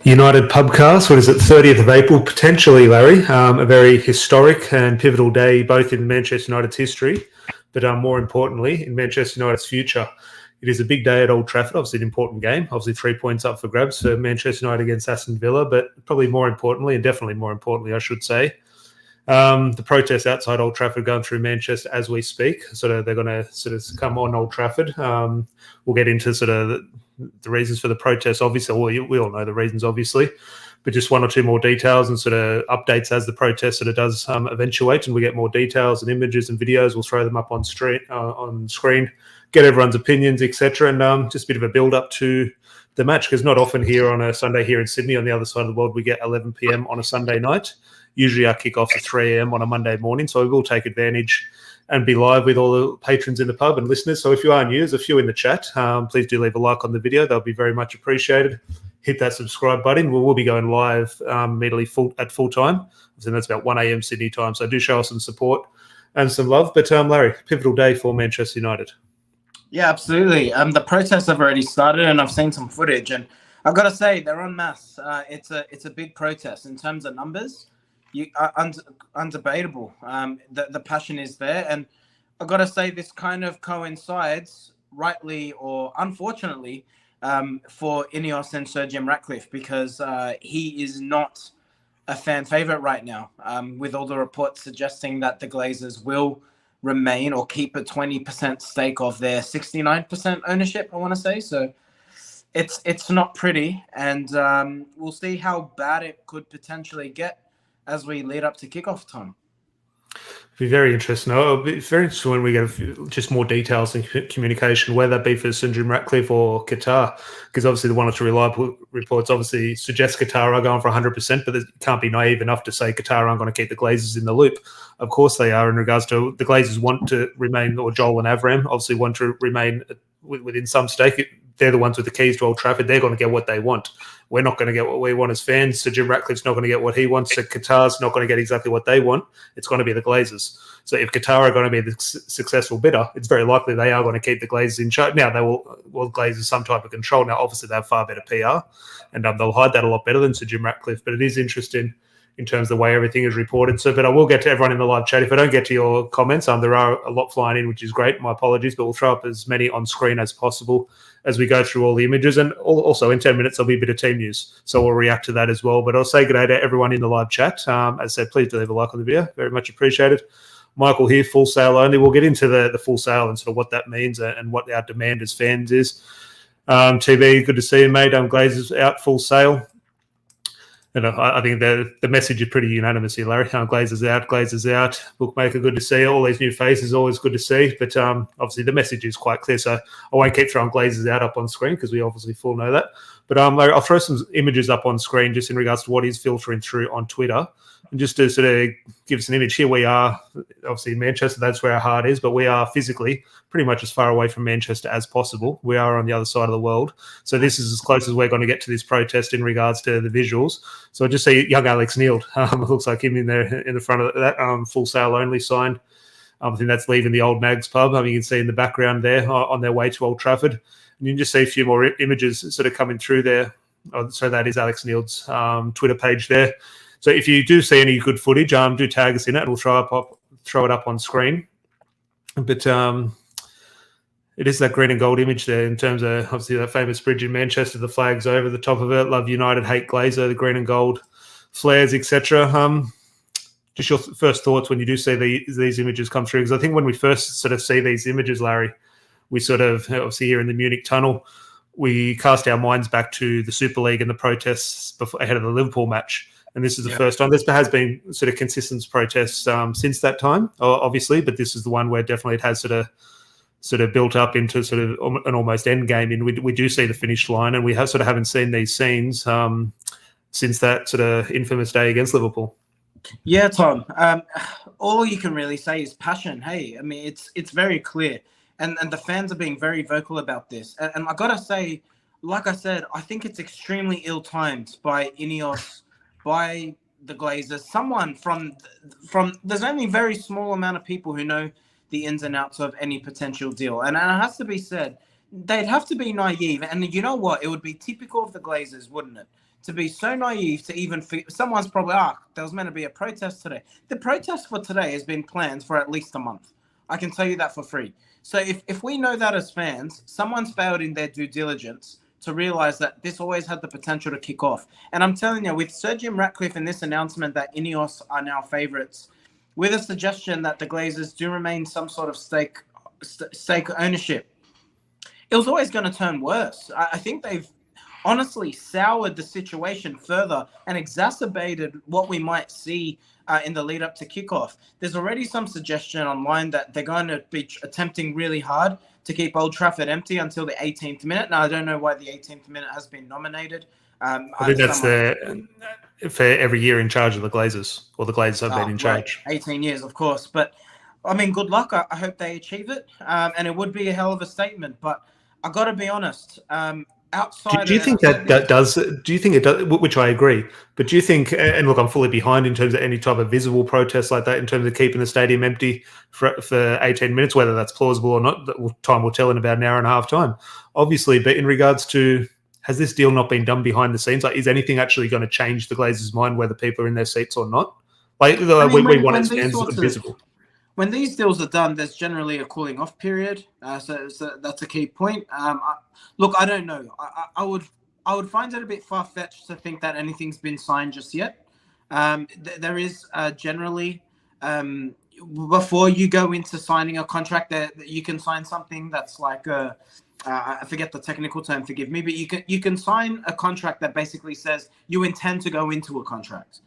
United Pubcast, what is it, 30th of April, potentially, Larry. A very historic and pivotal day, both in Manchester United's history, but more importantly, in Manchester United's future. It is a big day at Old Trafford, obviously an important game, obviously 3 points up for grabs for Manchester United against Aston Villa, but probably more importantly, and definitely more importantly, I should say, the protests outside Old Trafford going through Manchester as we speak. They're going to come on Old Trafford. We'll get into the reasons for the protests. Obviously, we all know the reasons, obviously, but just one or two more details and updates as the protest does eventuate, and we get more details and images and videos. We'll throw them up on screen, get everyone's opinions, etc., and just a bit of a build up to the match, because not often here on a Sunday here in Sydney, on the other side of the world, we get 11 p.m. on a Sunday night. Usually our kickoffs are 3 a.m. on a Monday morning, so we will take advantage and be live with all the patrons in the pub and listeners. So if you are new, there's a few in the chat. Please do leave a like on the video. That'll be very much appreciated. Hit that subscribe button. We will be going live immediately at full time. And that's about 1 a.m. Sydney time. So do show us some support and some love. But Larry, pivotal day for Manchester United. Yeah, absolutely. The protests have already started, and I've seen some footage. And I've got to say, they're en masse. It's a big protest in terms of numbers. Undebatable. The passion is there, and I've got to say this kind of coincides, rightly or unfortunately, for Ineos and Sir Jim Ratcliffe, because he is not a fan favorite right now, with all the reports suggesting that the Glazers will remain or keep a 20% stake of their 69% ownership, I want to say. So it's not pretty, and we'll see how bad it could potentially get as we lead up to kickoff time. It'll be very interesting. It'll be very interesting when we get just more details and communication, whether that be for Sir Jim Ratcliffe or Qatar, because obviously the one or two reliable reports obviously suggest Qatar are going for 100%, but it can't be naive enough to say Qatar aren't going to keep the Glazers in the loop. Of course they are, in regards to the Glazers want to remain, or Joel and Avram obviously want to remain within some stake. They're the ones with the keys to Old Trafford. They're going to get what they want. We're not going to get what we want as fans. So Jim Ratcliffe's not going to get what he wants. So Qatar's not going to get exactly what they want. It's going to be the Glazers. So if Qatar are going to be the successful bidder, it's very likely they are going to keep the Glazers in charge. Now, they will Glazers some type of control. Now, obviously, they have far better PR, and they'll hide that a lot better than Sir Jim Ratcliffe. But it is interesting in terms of the way everything is reported. So, but I will get to everyone in the live chat. If I don't get to your comments, there are a lot flying in, which is great. My apologies, but we'll throw up as many on screen as possible as we go through all the images. And also in 10 minutes, there'll be a bit of team news. So we'll react to that as well. But I'll say good day to everyone in the live chat. As I said, please do leave a like on the video. Very much appreciated. Michael here, full sale only. We'll get into the full sale and what that means and what our demand as fans is. TV, good to see you, mate. Glazers out, full sale. And I think the message is pretty unanimous here, Larry. Glazers out, Glazers out. Bookmaker, good to see. All these new faces, always good to see. But obviously the message is quite clear. So I won't keep throwing Glazers out up on screen, because we obviously full know that. But Larry, I'll throw some images up on screen just in regards to what is filtering through on Twitter. And just to give us an image, here we are, obviously in Manchester, that's where our heart is, but we are physically pretty much as far away from Manchester as possible. We are on the other side of the world. So this is as close as we're going to get to this protest in regards to the visuals. So I just see young Alex Neil. It looks like him in there in the front of that full sale only sign. I think that's leaving the Old Mags pub. You can see in the background there on their way to Old Trafford. And you can just see a few more images coming through there. So that is Alex Neil's Twitter page there. So if you do see any good footage, do tag us in it, and we'll throw it up on screen. But it is that green and gold image there in terms of obviously that famous bridge in Manchester, the flags over the top of it. Love United, hate Glazer, the green and gold flares, etc. Just your first thoughts when you do see these images come through, because I think when we first see these images, Larry, we obviously here in the Munich tunnel, we cast our minds back to the Super League and the protests ahead of the Liverpool match. And this is the first time. There has been consistent protests since that time, obviously, but this is the one where definitely it has built up into an almost end game. And we do see the finish line, and we haven't seen these scenes since that infamous day against Liverpool. Yeah, Tom. All you can really say is passion. Hey, I mean, it's very clear, and the fans are being very vocal about this. And I gotta say, like I said, I think it's extremely ill-timed by Ineos, by the Glazers, someone from there's only a very small amount of people who know the ins and outs of any potential deal. And it has to be said, they'd have to be naive. And you know what? It would be typical of the Glazers, wouldn't it? To be so naive to even someone's probably, there was meant to be a protest today. The protest for today has been planned for at least a month. I can tell you that for free. So if we know that as fans, someone's failed in their due diligence to realize that this always had the potential to kick off. And I'm telling you, with Sir Jim Ratcliffe and this announcement that Ineos are now favourites, with a suggestion that the Glazers do remain some sort of stake ownership, it was always going to turn worse. I think they've honestly soured the situation further and exacerbated what we might see in the lead up to kickoff. There's already some suggestion online that they're going to be attempting really hard to keep Old Trafford empty until the 18th minute. Now, I don't know why the 18th minute has been nominated. I think that's for every year in charge of the Glazers, or the Glazers have been in charge. Right. 18 years, of course. But, I mean, good luck. I hope they achieve it. And it would be a hell of a statement. But I got to be honest, outside. Do you think that does? Do you think it does? Which I agree. But do you think? And look, I'm fully behind in terms of any type of visible protest like that, in terms of keeping the stadium empty for 18 minutes, whether that's plausible or not. Time will tell in about an hour and a half time, obviously. But in regards to, has this deal not been done behind the scenes? Like, is anything actually going to change the Glazers' mind whether people are in their seats or not? Like, we want it stands visible. When these deals are done, there's generally a cooling off period. So that's a key point. Look, I don't know. I would find it a bit far fetched to think that anything's been signed just yet. There is generally before you go into signing a contract, that you can sign something that's like I forget the technical term. Forgive me, but you can sign a contract that basically says you intend to go into a contract.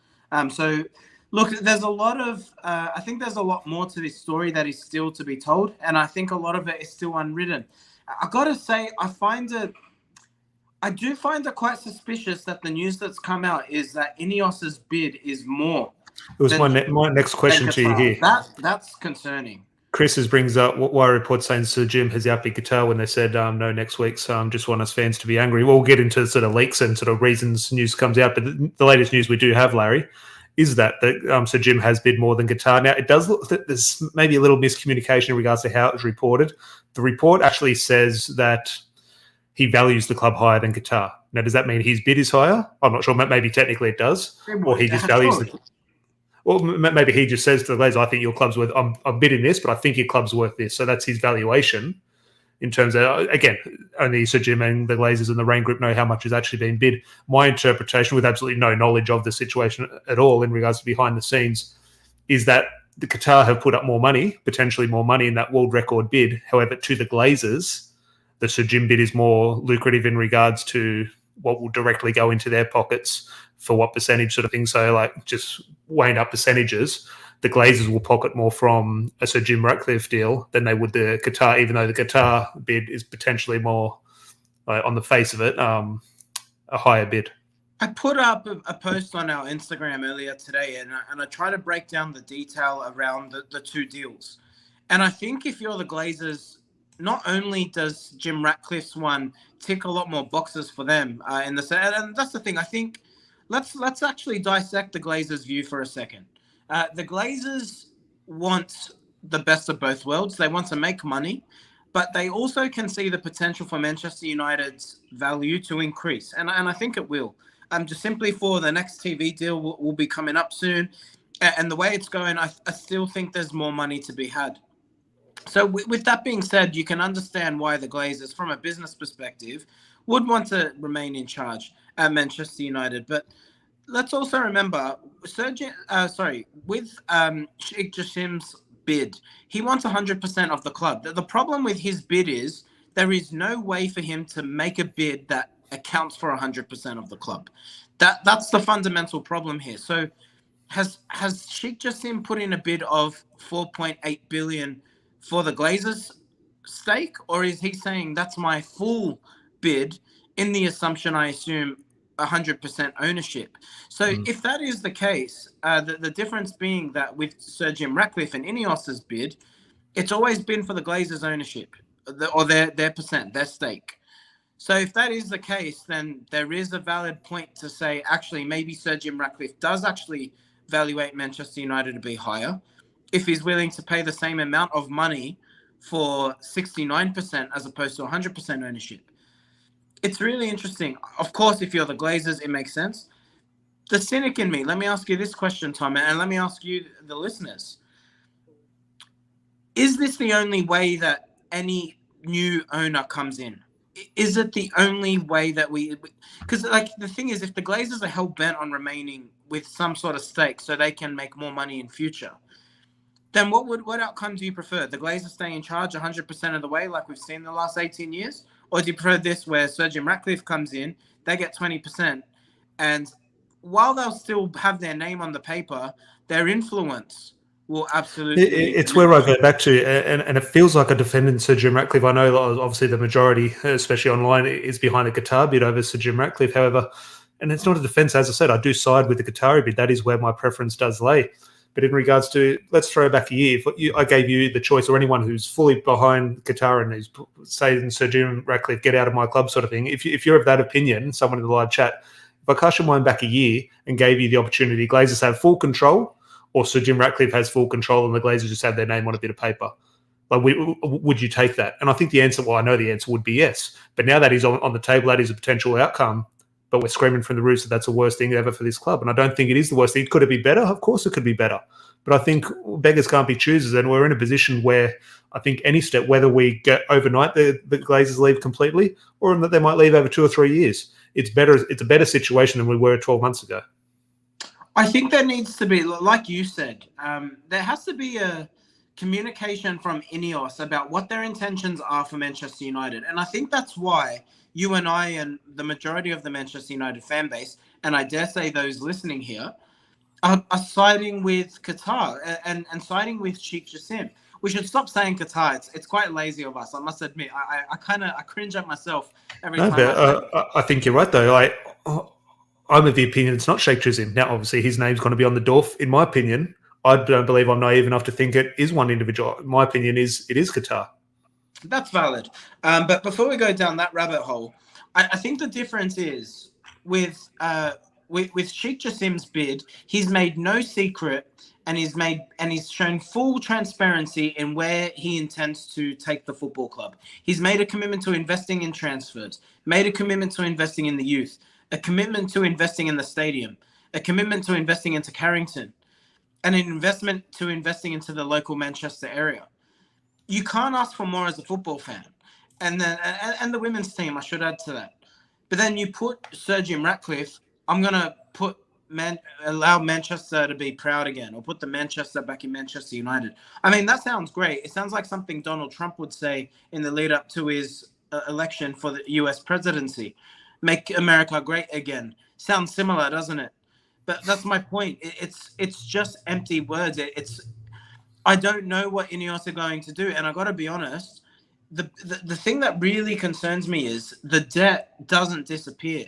So. Look, there's a lot of, I think there's a lot more to this story that is still to be told. And I think a lot of it is still unwritten. I got to say, I do find it quite suspicious that the news that's come out is that Ineos's bid is more. It was my next question to you here. That's concerning. Chris brings up why reports saying Sir Jim has outbid Qatar when they said no next week. So just want us fans to be angry. We'll get into sort of leaks and sort of reasons news comes out. But the latest news we do have, Larry, is that Sir Jim has bid more than Qatar. Now, it does look that there's maybe a little miscommunication in regards to how it was reported. The report actually says that he values the club higher than Qatar. Now, does that mean his bid is higher? I'm not sure. Maybe technically it does. Or he just values the... Or maybe he just says to the Glazers, I think your club's worth... I'm bidding this, but I think your club's worth this. So that's his valuation. In terms of, again, only Sir Jim and the Glazers and the Rain Group know how much has actually been bid. My interpretation, with absolutely no knowledge of the situation at all in regards to behind the scenes, is that the Qatar have put up more money, potentially more money in that world record bid. However, to the Glazers, the Sir Jim bid is more lucrative in regards to what will directly go into their pockets for what percentage sort of thing. So, like, just weighing up percentages, the Glazers will pocket more from a Sir Jim Ratcliffe deal than they would the Qatar, even though the Qatar bid is potentially more, on the face of it, a higher bid. I put up a post on our Instagram earlier today, and I try to break down the detail around the two deals. And I think if you're the Glazers, not only does Jim Ratcliffe's one tick a lot more boxes for them and that's the thing. I think let's actually dissect the Glazers' view for a second. The Glazers want the best of both worlds. They want to make money, but they also can see the potential for Manchester United's value to increase. And I think it will. Just simply for the next TV deal will be coming up soon. And the way it's going, I still think there's more money to be had. So with that being said, you can understand why the Glazers, from a business perspective, would want to remain in charge at Manchester United. But let's also remember, with Sheikh Jassim's bid, he wants 100% of the club. The problem with his bid is there is no way for him to make a bid that accounts for 100% of the club. That's the fundamental problem here. So has Sheikh Jassim put in a bid of 4.8 billion for the Glazers' stake, or is he saying that's my full bid in the assumption, I assume, 100% ownership? So if that is the case, the difference being that with Sir Jim Ratcliffe and Ineos's bid, it's always been for the Glazers' ownership or their percent, their stake. So if that is the case, then there is a valid point to say, actually, maybe Sir Jim Ratcliffe does actually evaluate Manchester United to be higher if he's willing to pay the same amount of money for 69% as opposed to 100% ownership. It's really interesting. Of course, if you're the Glazers, it makes sense. The cynic in me, let me ask you this question, Tom, and let me ask you, the listeners. Is this the only way that any new owner comes in? Is it the only way that because like the thing is, if the Glazers are hell bent on remaining with some sort of stake so they can make more money in future, then what outcome do you prefer? The Glazers stay in charge 100% of the way, like we've seen the last 18 years? Or do you prefer this where Sir Jim Ratcliffe comes in, they get 20%, and while they'll still have their name on the paper, their influence will absolutely... It's where I go back to, and it feels like a defendant Sir Jim Ratcliffe. I know obviously the majority, especially online, is behind the Qatar bid over Sir Jim Ratcliffe. However, and it's not a defence, as I said, I do side with the Qatari bid. That is where my preference does lay. But in regards to, let's throw back a year, if I gave you the choice, or anyone who's fully behind Qatar and who's saying Sir Jim Ratcliffe, get out of my club sort of thing, if you're of that opinion, someone in the live chat, if I cast your mind back a year and gave you the opportunity, Glazers have full control, or Sir Jim Ratcliffe has full control and the Glazers just have their name on a bit of paper, like, would you take that? And I think the answer, well, I know the answer would be yes. But now that is on the table, that is a potential outcome. But we're screaming from the roofs that that's the worst thing ever for this club. And I don't think it is the worst thing. Could it be better? Of course it could be better. But I think beggars can't be choosers. And we're in a position where I think any step, whether we get overnight the Glazers leave completely, or that they might leave over 2 or 3 years, it's better. It's a better situation than we were 12 months ago. I think there needs to be, like you said, there has to be a communication from Ineos about what their intentions are for Manchester United. And I think that's why you and I and the majority of the Manchester United fan base, and I dare say those listening here, are siding with Qatar and siding with Sheikh Jassim. We should stop saying Qatar. It's quite lazy of us, I must admit. I cringe at myself every time. I think you're right, though. I'm of the opinion it's not Sheikh Jassim. Now, obviously, his name's going to be on the door. In my opinion, I don't believe I'm naive enough to think it is one individual. My opinion is it is Qatar. That's valid. But before we go down that rabbit hole, I think the difference is with Sheikh Jassim's bid, he's made no secret and he's shown full transparency in where he intends to take the football club. He's made a commitment to investing in transfers, made a commitment to investing in the youth, a commitment to investing in the stadium, a commitment to investing into Carrington, and an investment to investing into the local Manchester area. You can't ask for more as a football fan. And then and the women's team, I should add to that. But then you put Sir Jim Ratcliffe, I'm going to allow Manchester to be proud again, or put the Manchester back in Manchester United. I mean, that sounds great. It sounds like something Donald Trump would say in the lead up to his election for the US presidency. Make America great again. Sounds similar, doesn't it? But that's my point. It's just empty words. I don't know what Ineos are going to do. And I got to be honest, the thing that really concerns me is the debt doesn't disappear.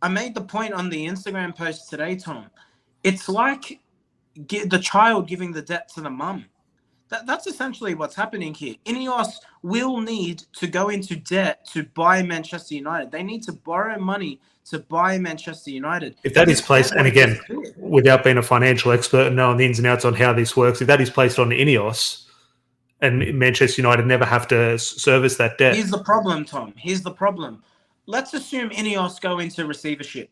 I made the point on the Instagram post today, Tom. It's like the child giving the debt to the mum. That's essentially what's happening here. Ineos will need to go into debt to buy Manchester United. They need to borrow money to buy Manchester United. If that is placed, and again, without being a financial expert and knowing the ins and outs on how this works, if that is placed on Ineos and Manchester United never have to service that debt. Here's the problem, Tom. Here's the problem. Let's assume Ineos go into receivership.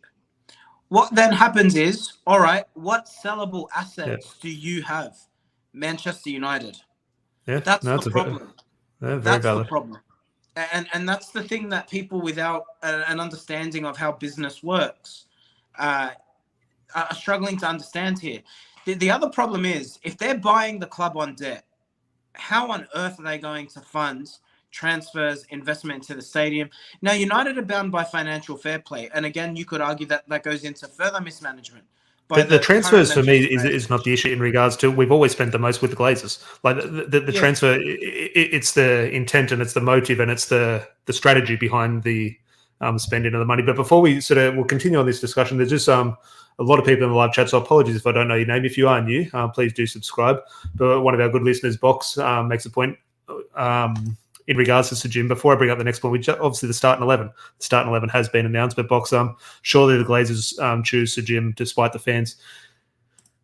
What then happens is, all right, what sellable assets do you have? Manchester United. Yeah, that's the problem. That's valid. The problem. And that's the thing that people without an understanding of how business works are struggling to understand here. The other problem is, if they're buying the club on debt, how on earth are they going to fund transfers, investment into the stadium? Now, United are bound by financial fair play. And again, you could argue that that goes into further mismanagement. The transfers for me is not the issue in regards to, we've always spent the most with the Glazers. Like the transfer, it's the intent and it's the motive and it's the strategy behind the spending of the money. But before we we'll continue on this discussion, there's just a lot of people in the live chat, so apologies if I don't know your name. If you are new, please do subscribe. But one of our good listeners, Box, makes a point in regards to Sir Jim. Before I bring up the next point, which obviously the starting 11. The starting 11 has been announced, but Box, surely the Glazers choose Sir Jim despite the fans.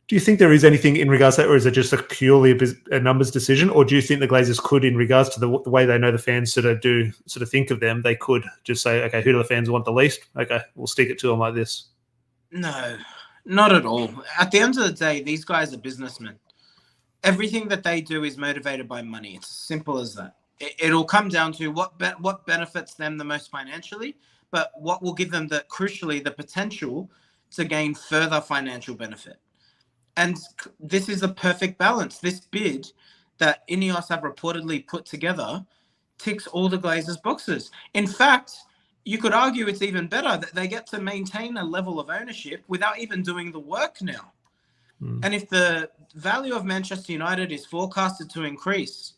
Do you think there is anything in regards to that, or is it just purely a numbers decision? Or do you think the Glazers could, in regards to the way they know the fans sort of think of them, they could just say, okay, who do the fans want the least? Okay, we'll stick it to them like this. No, not at all. At the end of the day, these guys are businessmen. Everything that they do is motivated by money. It's as simple as that. It'll come down to what benefits them the most financially, but what will give them crucially the potential to gain further financial benefit. And this is a perfect balance. This bid that Ineos have reportedly put together ticks all the Glazers' boxes. In fact, you could argue it's even better that they get to maintain a level of ownership without even doing the work now. And if the value of Manchester United is forecasted to increase,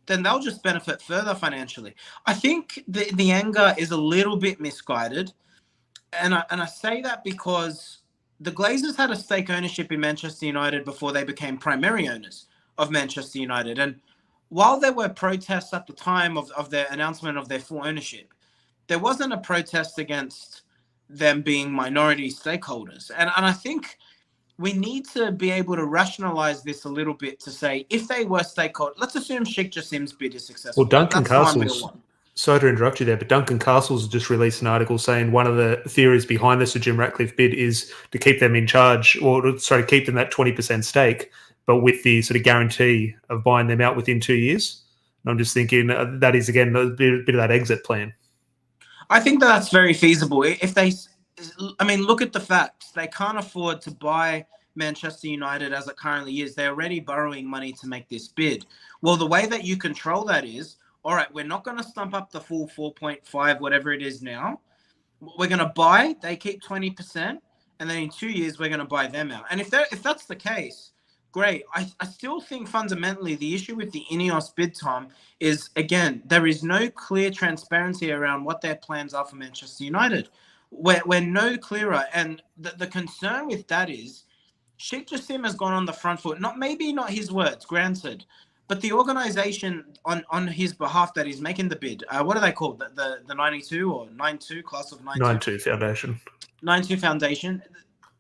then they'll just benefit further financially. I think the anger is a little bit misguided. And I say that because the Glazers had a stake ownership in Manchester United before they became primary owners of Manchester United. And while there were protests at the time of their announcement of their full ownership, there wasn't a protest against them being minority stakeholders. And I think we need to be able to rationalize this a little bit to say, if they were stakeholders, let's assume Sheikh Jassim's bid is successful. Well, Duncan Castles, sorry to interrupt you there, but Duncan Castles just released an article saying one of the theories behind the Sir Jim Ratcliffe bid is to keep them in charge, keep them that 20% stake, but with the sort of guarantee of buying them out within 2 years. And I'm just thinking that is, again, a bit of that exit plan. I think that's very feasible. Look at the facts. They can't afford to buy Manchester United as it currently is. They're already borrowing money to make this bid. Well, the way that you control that is, all right, we're not going to stump up the full 4.5, whatever it is now. We're going to buy, they keep 20%, and then in 2 years, we're going to buy them out. And if that's the case, great. I still think fundamentally the issue with the Ineos bid, Tom, is, again, there is no clear transparency around what their plans are for Manchester United. We're no clearer. And the concern with that is Sheikh Jassim has gone on the front foot. Maybe not his words, granted, but the organization on his behalf that is making the bid, what are they called? The 92 or 92, class of 92? 92 Foundation. 92 Foundation.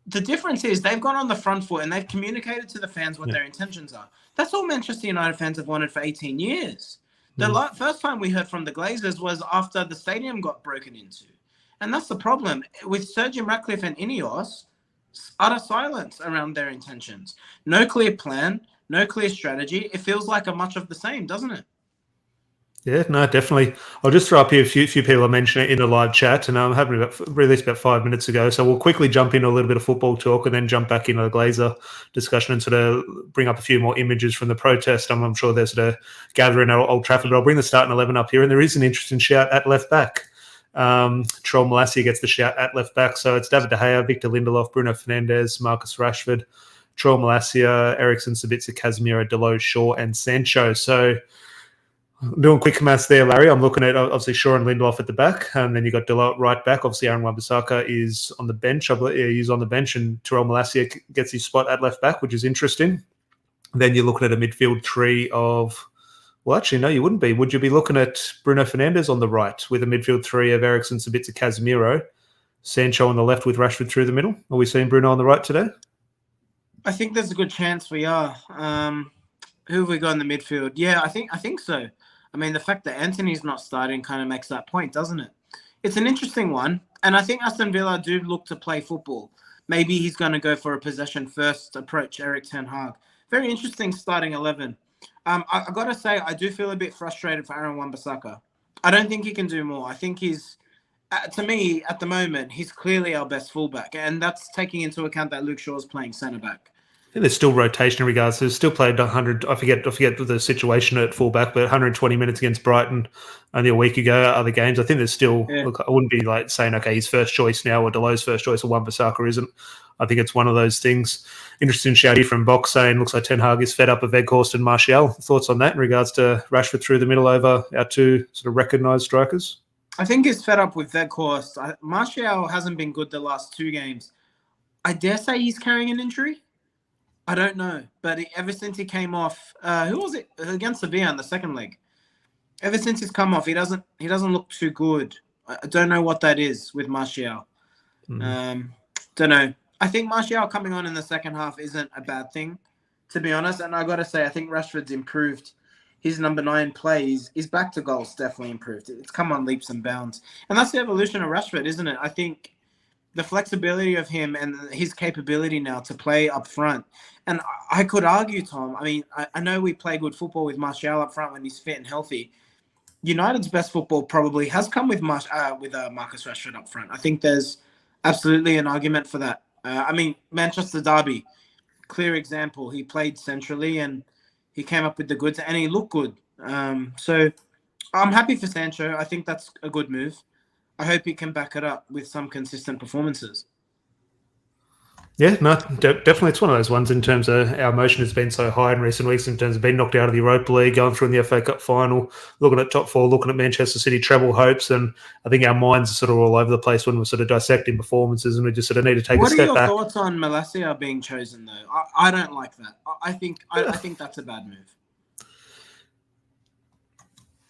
The difference is they've gone on the front foot and they've communicated to the fans what their intentions are. That's all Manchester United fans have wanted for 18 years. The first time we heard from the Glazers was after the stadium got broken into. And that's the problem. With Sir Jim Ratcliffe and Ineos, utter silence around their intentions. No clear plan, no clear strategy. It feels like a much of the same, doesn't it? Yeah, no, definitely. I'll just throw up here a few people I mentioned it in the live chat, and I'm having released about 5 minutes ago. So we'll quickly jump into a little bit of football talk and then jump back into the Glazer discussion and sort of bring up a few more images from the protest. I'm sure they're sort of gathering at Old Trafford, but I'll bring the starting 11 up here. And there is an interesting shout at left back. Troll Malacia gets the shout at left back. So it's David De Gea, Victor Lindelof, Bruno Fernandes, Marcus Rashford, Troll Malacia, Ericsson, Sabitzer, Casemiro, Delos, Shaw, and Sancho. So doing quick maths there, Larry. I'm looking at obviously Shaw and Lindelof at the back, and then you got Delos at right back. Obviously, Aaron Wan-Bissaka is on the bench. He's on the bench, and Terrell Malacia gets his spot at left back, which is interesting. Then you're looking at a midfield three of, well, actually, no, you wouldn't be. Would you be looking at Bruno Fernandes on the right with a midfield three of Ericsson, Sabitzer, Casemiro, Sancho on the left with Rashford through the middle? Are we seeing Bruno on the right today? I think there's a good chance we are. Who have we got in the midfield? Yeah, I think so. I mean, the fact that Anthony's not starting kind of makes that point, doesn't it? It's an interesting one. And I think Aston Villa do look to play football. Maybe he's going to go for a possession-first approach, Erik ten Hag. Very interesting starting 11. I got to say, I do feel a bit frustrated for Aaron Wan-Bissaka. I don't think he can do more. I think he's, to me, at the moment, he's clearly our best fullback. And that's taking into account that Luke Shaw's playing centre-back. I think there's still rotation in regards. There's still played 100. I forget the situation at fullback, but 120 minutes against Brighton only a week ago. Other games, I think there's still. Yeah. Look, I wouldn't be like saying, okay, he's first choice now, or Delos first choice, or Wan-Bissaka isn't. I think it's one of those things. Interesting shout here from Box saying looks like Ten Hag is fed up of Weghorst and Martial. Thoughts on that in regards to Rashford through the middle over our two sort of recognised strikers? I think he's fed up with Weghorst. Martial hasn't been good the last two games. I dare say he's carrying an injury. I don't know, but ever since he came off, who was it against Sevilla in the second leg? Ever since he's come off, he doesn't look too good. I don't know what that is with Martial. Don't know. I think Martial coming on in the second half isn't a bad thing, to be honest. And I got to say, I think Rashford's improved. His number 9 plays, his back to goals definitely improved. It's come on leaps and bounds. And that's the evolution of Rashford, isn't it? I think the flexibility of him and his capability now to play up front. And I could argue, Tom, I mean, I know we play good football with Martial up front when he's fit and healthy. United's best football probably has come with Marcus Rashford up front. I think there's absolutely an argument for that. I mean, Manchester Derby, clear example. He played centrally and he came up with the goods and he looked good. So I'm happy for Sancho. I think that's a good move. I hope he can back it up with some consistent performances. Yeah, no, definitely. It's one of those ones in terms of our emotion has been so high in recent weeks in terms of being knocked out of the Europa League, going through in the FA Cup final, looking at top 4, looking at Manchester City treble hopes. And I think our minds are sort of all over the place when we're sort of dissecting performances and we just sort of need to take a step back. What are your thoughts on Malacia being chosen, though? I don't like that. I think that's a bad move.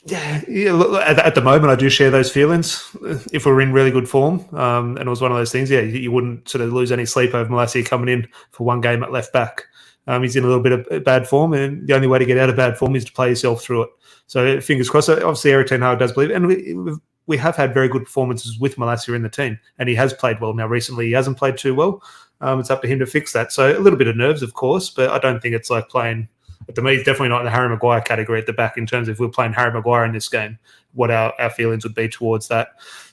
Yeah, look, at the moment, I do share those feelings. If we're in really good form, and it was one of those things, you wouldn't sort of lose any sleep over Malacia coming in for one game at left back. He's in a little bit of bad form, and the only way to get out of bad form is to play yourself through it. So fingers crossed. Obviously, Erik ten Hag does believe, and we have had very good performances with Malacia in the team, and he has played well. Now, recently, he hasn't played too well. It's up to him to fix that. So a little bit of nerves, of course, but I don't think it's like playing. To me, he's definitely not in the Harry Maguire category at the back in terms of if we're playing Harry Maguire in this game, what our feelings would be towards that.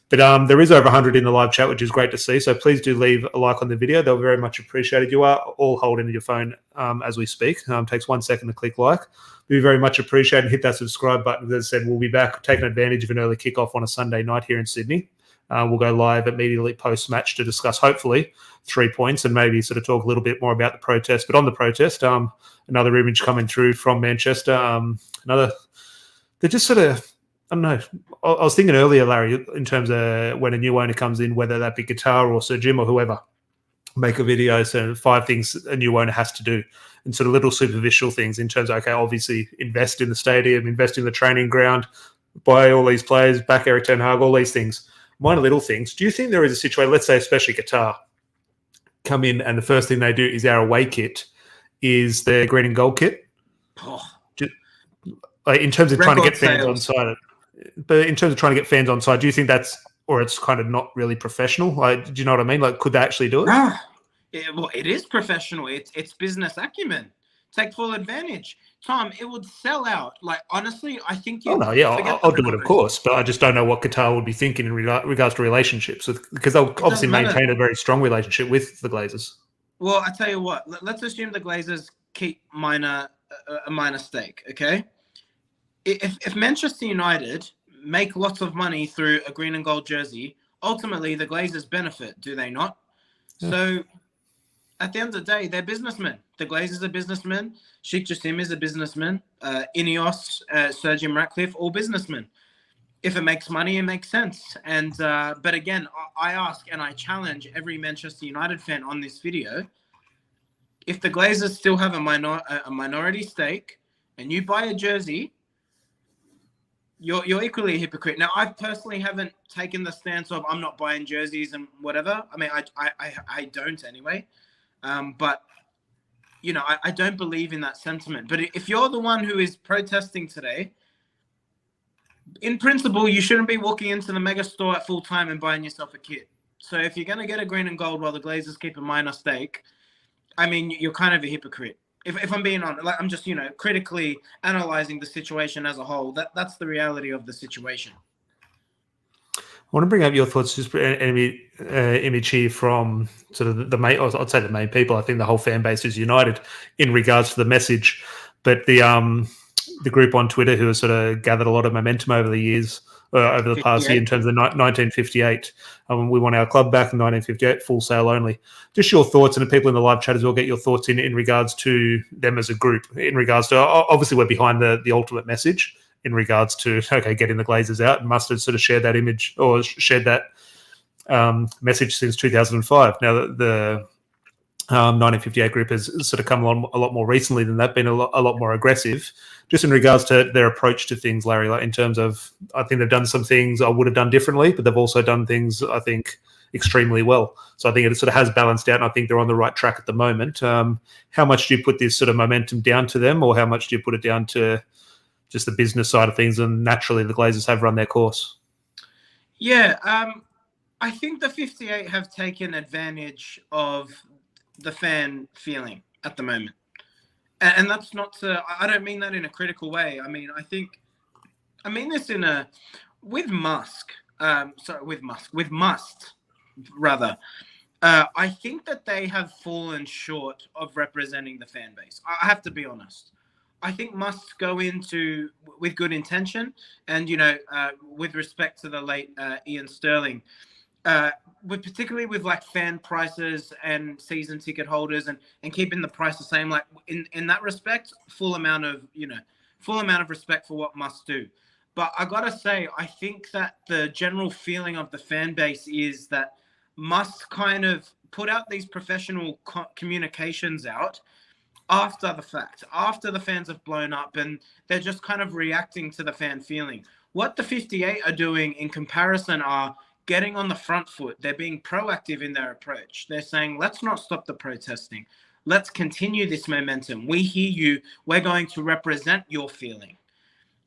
But there is over 100 in the live chat, which is great to see. So please do leave a like on the video. They're very much appreciated. You are all holding your phone as we speak. Takes 1 second to click like. We'd be very much appreciated. Hit that subscribe button. As I said, we'll be back taking advantage of an early kickoff on a Sunday night here in Sydney. We'll go live immediately post-match to discuss, hopefully, 3 points and maybe sort of talk a little bit more about the protest. But on the protest, another image coming through from Manchester. They're just sort of, I don't know. I was thinking earlier, Larry, in terms of when a new owner comes in, whether that be Qatar or Sir Jim or whoever, make a video, so 5 things a new owner has to do and sort of little superficial things in terms of, okay, obviously invest in the stadium, invest in the training ground, buy all these players, back Erik ten Hag, all these things. Minor little things. Do you think there is a situation, let's say especially Qatar, come in and the first thing they do is our away kit is their green and gold kit? Oh. In terms of trying to get fans on side, but in terms of trying to get fans on side, do you think that's, or it's kind of not really professional? Like, do you know what I mean? Like, could they actually do it? Well, it is professional. It's business acumen. Take full advantage. Tom, it would sell out. Like, honestly, I think you... Oh, no, yeah, I'll do it, of course. But I just don't know what Qatar would be thinking in regards to relationships. Because they'll obviously maintain a very strong relationship with the Glazers. Well, I tell you what. Let's assume the Glazers keep a minor stake, okay? If Manchester United make lots of money through a green and gold jersey, ultimately the Glazers benefit, do they not? Yeah. So... at the end of the day, they're businessmen. The Glazers are businessmen. Sheikh Jassim is a businessman. Ineos, Sir Jim Ratcliffe, all businessmen. If it makes money, it makes sense. And but again, I ask and I challenge every Manchester United fan on this video: if the Glazers still have a minority stake, and you buy a jersey, you're equally a hypocrite. Now, I personally haven't taken the stance of I'm not buying jerseys and whatever. I mean, I don't anyway. But, you know, I don't believe in that sentiment. But if you're the one who is protesting today, in principle, you shouldn't be walking into the mega store at full time and buying yourself a kit. So if you're going to get a green and gold while the Glazers keep a minor stake, I mean, you're kind of a hypocrite. If I'm being honest, like, I'm just, you know, critically analyzing the situation as a whole. That's the reality of the situation. I want to bring up your thoughts, just image here from sort of the main, I'd say the main people. I think the whole fan base is united in regards to the message, but the group on Twitter who has sort of gathered a lot of momentum over the years, over the past year in terms of 1958. We want our club back in 1958, full sale only. Just your thoughts, and the people in the live chat as well, get your thoughts in regards to them as a group, in regards to, obviously we're behind the ultimate message, in regards to, okay, getting the Glazers out, and must have sort of shared that image or shared that message since 2005. Now, the 1958 group has sort of come along a lot more recently than that, been a lot more aggressive, just in regards to their approach to things, Larry, like in terms of, I think they've done some things I would have done differently, but they've also done things, I think, extremely well. So I think it sort of has balanced out, and I think they're on the right track at the moment. How much do you put this sort of momentum down to them, or how much do you put it down to just the business side of things, and naturally the Glazers have run their course? Yeah, I think the 58 have taken advantage of the fan feeling at the moment. And that's not to, I don't mean that in a critical way. I mean, I mean this with Musk, with Must, rather. I think that they have fallen short of representing the fan base. I have to be honest. I think Must go into with good intention, and with respect to the late Ian Sterling, particularly with like fan prices and season ticket holders, and keeping the price the same. Like in that respect, full amount of respect for what Must do. But I gotta say, I think that the general feeling of the fan base is that Must kind of put out these professional communications out after the fact, after the fans have blown up, and they're just kind of reacting to the fan feeling. What the 58 are doing in comparison are getting on the front foot. They're being proactive in their approach. They're saying, let's not stop the protesting. Let's continue this momentum. We hear you. We're going to represent your feeling.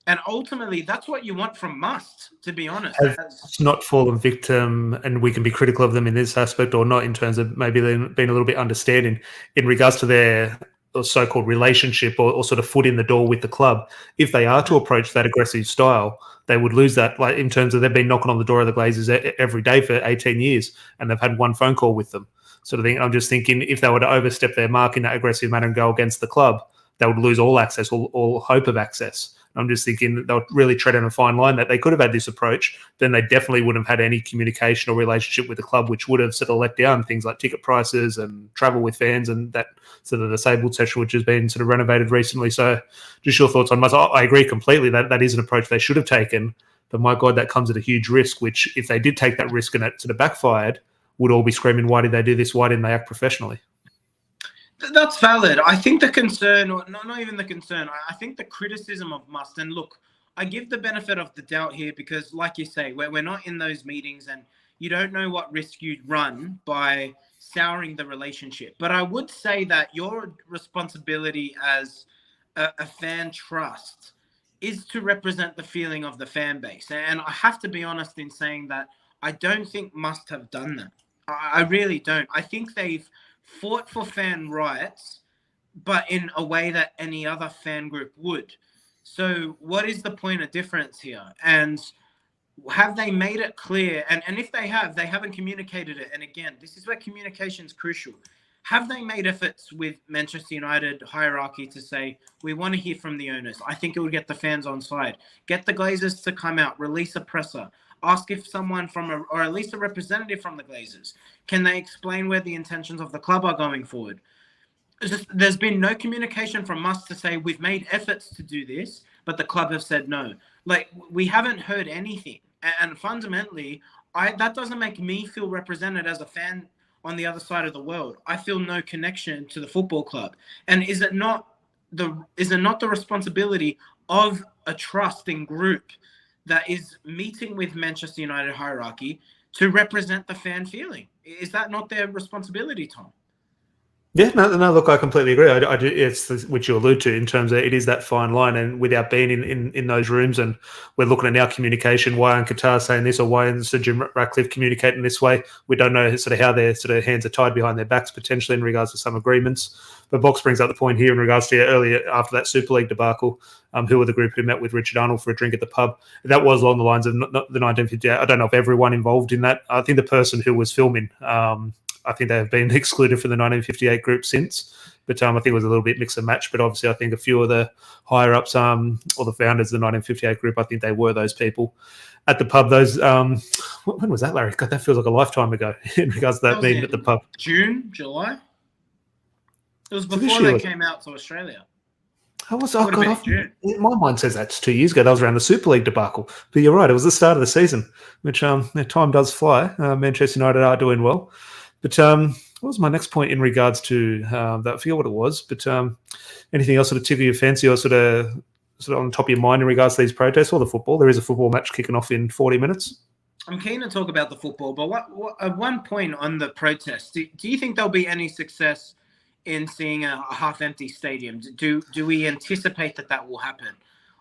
And ultimately, that's what you want from Must, to be honest. Have not fallen victim, and we can be critical of them in this aspect or not, in terms of maybe them being a little bit understanding in regards to their so-called relationship or sort of foot in the door with the club. If they are to approach that aggressive style, they would lose that, like in terms of they've been knocking on the door of the Glazers every day for 18 years and they've had one phone call with them. Sort of thing. I'm just thinking if they were to overstep their mark in that aggressive manner and go against the club, they would lose all access, all hope of access. I'm just thinking they'll really tread on a fine line, that they could have had this approach, then they definitely wouldn't have had any communication or relationship with the club, which would have sort of let down things like ticket prices and travel with fans and that sort of disabled section, which has been sort of renovated recently. So just your thoughts on Must. I agree completely that that is an approach they should have taken, but my God, that comes at a huge risk, which if they did take that risk and it sort of backfired, would all be screaming, why did they do this? Why didn't they act professionally? That's valid. I think the concern, or not even the concern, I think the criticism of Must, and look, I give the benefit of the doubt here because, like you say, we're not in those meetings and you don't know what risk you'd run by souring the relationship. But I would say that your responsibility as a fan trust is to represent the feeling of the fan base. And I have to be honest in saying that I don't think Must have done that. I really don't. I think they've fought for fan rights, but in a way that any other fan group would. So what is the point of difference here? And have they made it clear? And if they haven't communicated it. And again, this is where communication is crucial. Have they made efforts with Manchester United hierarchy to say, we want to hear from the owners? I think it would get the fans on side. Get the Glazers to come out, release a presser. Ask if someone or at least a representative from the Glazers, can they explain where the intentions of the club are going forward? There's been no communication from us to say we've made efforts to do this, but the club have said no. Like, we haven't heard anything. And fundamentally, that doesn't make me feel represented as a fan on the other side of the world. I feel no connection to the football club. And is it not the responsibility of a trusting group that is meeting with Manchester United hierarchy to represent the fan feeling? Is that not their responsibility, Tom? Yeah, no, look, I completely agree. I do, it's which you allude to in terms of it is that fine line, and without being in those rooms, and we're looking at our communication, why aren't Qatar saying this, or why isn't Sir Jim Ratcliffe communicating this way? We don't know sort of how their sort of hands are tied behind their backs potentially in regards to some agreements. But Box brings up the point here in regards to earlier after that Super League debacle, who were the group who met with Richard Arnold for a drink at the pub. That was along the lines of the 1958. I don't know if everyone involved in that. I think the person who was filming, I think they have been excluded from the 1958 group since, but I think it was a little bit mix and match. But obviously, I think a few of the higher ups or the founders of the 1958 group, I think they were those people at the pub. Those when was that, Larry? God, that feels like a lifetime ago in regards to that meeting at the pub. June, July. It was before they came out to Australia. My mind says that's 2 years ago. That was around the Super League debacle. But you're right, it was the start of the season, which time does fly. Manchester United are doing well. But what was my next point in regards to that? I forget what it was. But anything else sort of tickle your fancy or sort of on top of your mind in regards to these protests or the football? There is a football match kicking off in 40 minutes. I'm keen to talk about the football, but what at one point on the protest, do you think there'll be any success in seeing a half-empty stadium? Do we anticipate that will happen?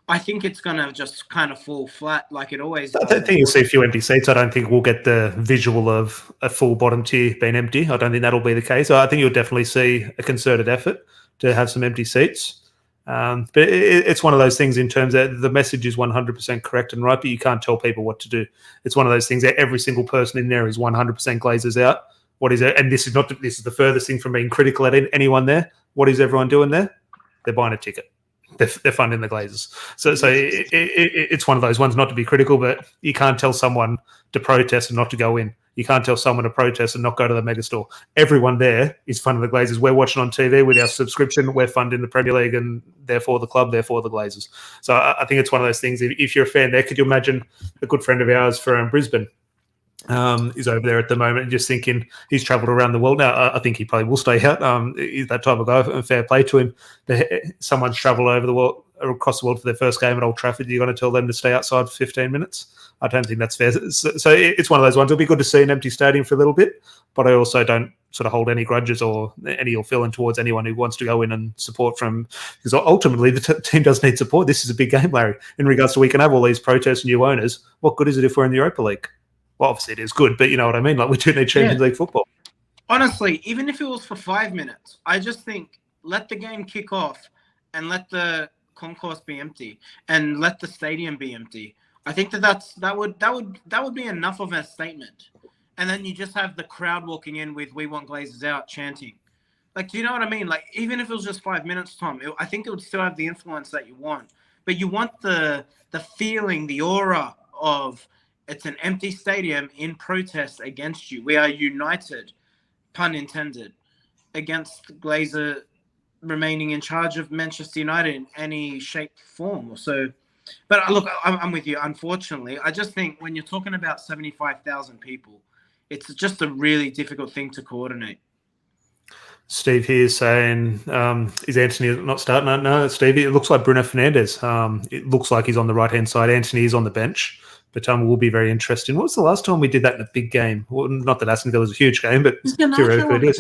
I think it's going to just kind of fall flat like it always I does. think you'll see a few empty seats. I don't think we'll get the visual of a full bottom tier being empty. I don't think that'll be the case. I think you'll definitely see a concerted effort to have some empty seats. But it's one of those things in terms that the message is 100% correct and right, but you can't tell people what to do. It's one of those things that every single person in there is 100% Glazers out. What is it? And this is the furthest thing from being critical at anyone there. What is everyone doing there? They're buying a ticket. They're funding the Glazers. So it's one of those ones not to be critical, but you can't tell someone to protest and not to go in. You can't tell someone to protest and not go to the megastore. Everyone there is funding the Glazers. We're watching on TV with our subscription. We're funding the Premier League and therefore the club, therefore the Glazers. So I think it's one of those things. If you're a fan there, could you imagine a good friend of ours from Brisbane is over there at the moment and just thinking he's travelled around the world now. I think he probably will stay out. He's that type of guy, and fair play to him. Someone's travelled over the world, across the world for their first game at Old Trafford. You're going to tell them to stay outside for 15 minutes? I don't think that's fair. So it's one of those ones. It'll be good to see an empty stadium for a little bit, but I also don't sort of hold any grudges or any ill feeling towards anyone who wants to go in and support from, because ultimately the team does need support. This is a big game, Larry. In regards to we can have all these protests and new owners. What good is it if we're in the Europa League? Well, obviously it is good, but you know what I mean? Like, we do need Champions League football. Honestly, even if it was for 5 minutes, I just think let the game kick off and let the concourse be empty and let the stadium be empty. I think that would be enough of a statement. And then you just have the crowd walking in with "We want Glazers out" chanting. Like, do you know what I mean? Like, even if it was just 5 minutes, Tom, I think it would still have the influence that you want. But you want the feeling, the aura of it's an empty stadium in protest against you. We are united, pun intended, against Glazer remaining in charge of Manchester United in any shape, form. So, but look, I'm with you. Unfortunately, I just think when you're talking about 75,000 people, it's just a really difficult thing to coordinate. Steve here saying, is Anthony not starting? No, Steve, it looks like Bruno Fernandes. It looks like he's on the right-hand side. Anthony is on the bench. But will be very interesting. What was the last time we did that in a big game? Well, not that Aston Villa is a huge game, but theoretically it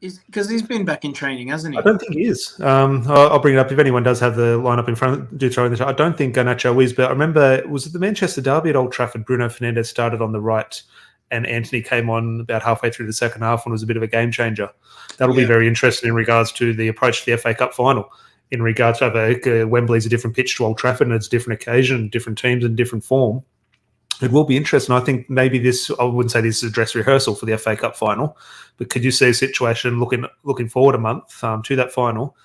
is. Because he's been back in training, hasn't he? I don't think he is. I'll bring it up. If anyone does have the lineup in front, do throw in the chat. I don't think Garnacho is, but I remember, was it the Manchester derby at Old Trafford? Bruno Fernandes started on the right and Anthony came on about halfway through the second half and was a bit of a game changer. That'll be very interesting in regards to the approach to the FA Cup final. In regards to Wembley's a different pitch to Old Trafford and it's a different occasion, different teams and different form. It will be interesting. I think maybe this, I wouldn't say this is a dress rehearsal for the FA Cup final, but could you see a situation looking forward a month to that final?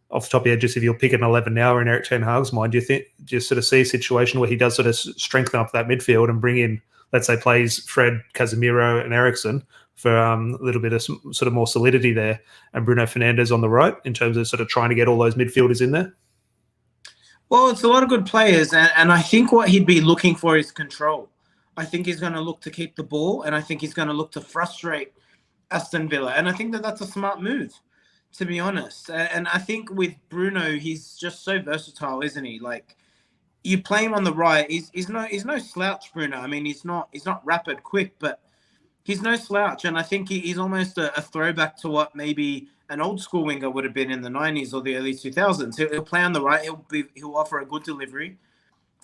Off the top of your head, just if you're picking 11 now in Eric Ten Hag's mind, do you sort of see a situation where he does sort of strengthen up that midfield and bring in, let's say, plays Fred, Casemiro and Eriksen for a little bit of sort of more solidity there, and Bruno Fernandes on the right in terms of sort of trying to get all those midfielders in there? Well, it's a lot of good players, and I think what he'd be looking for is control. I think he's going to look to keep the ball, and I think he's going to look to frustrate Aston Villa. And I think that's a smart move, to be honest. And I think with Bruno, he's just so versatile, isn't he? Like, you play him on the right, he's no slouch, Bruno. I mean, he's not rapid, quick, but he's no slouch. And I think he's almost a throwback to what maybe an old school winger would have been in the 90s or the early 2000s. He'll play on the right. He'll offer a good delivery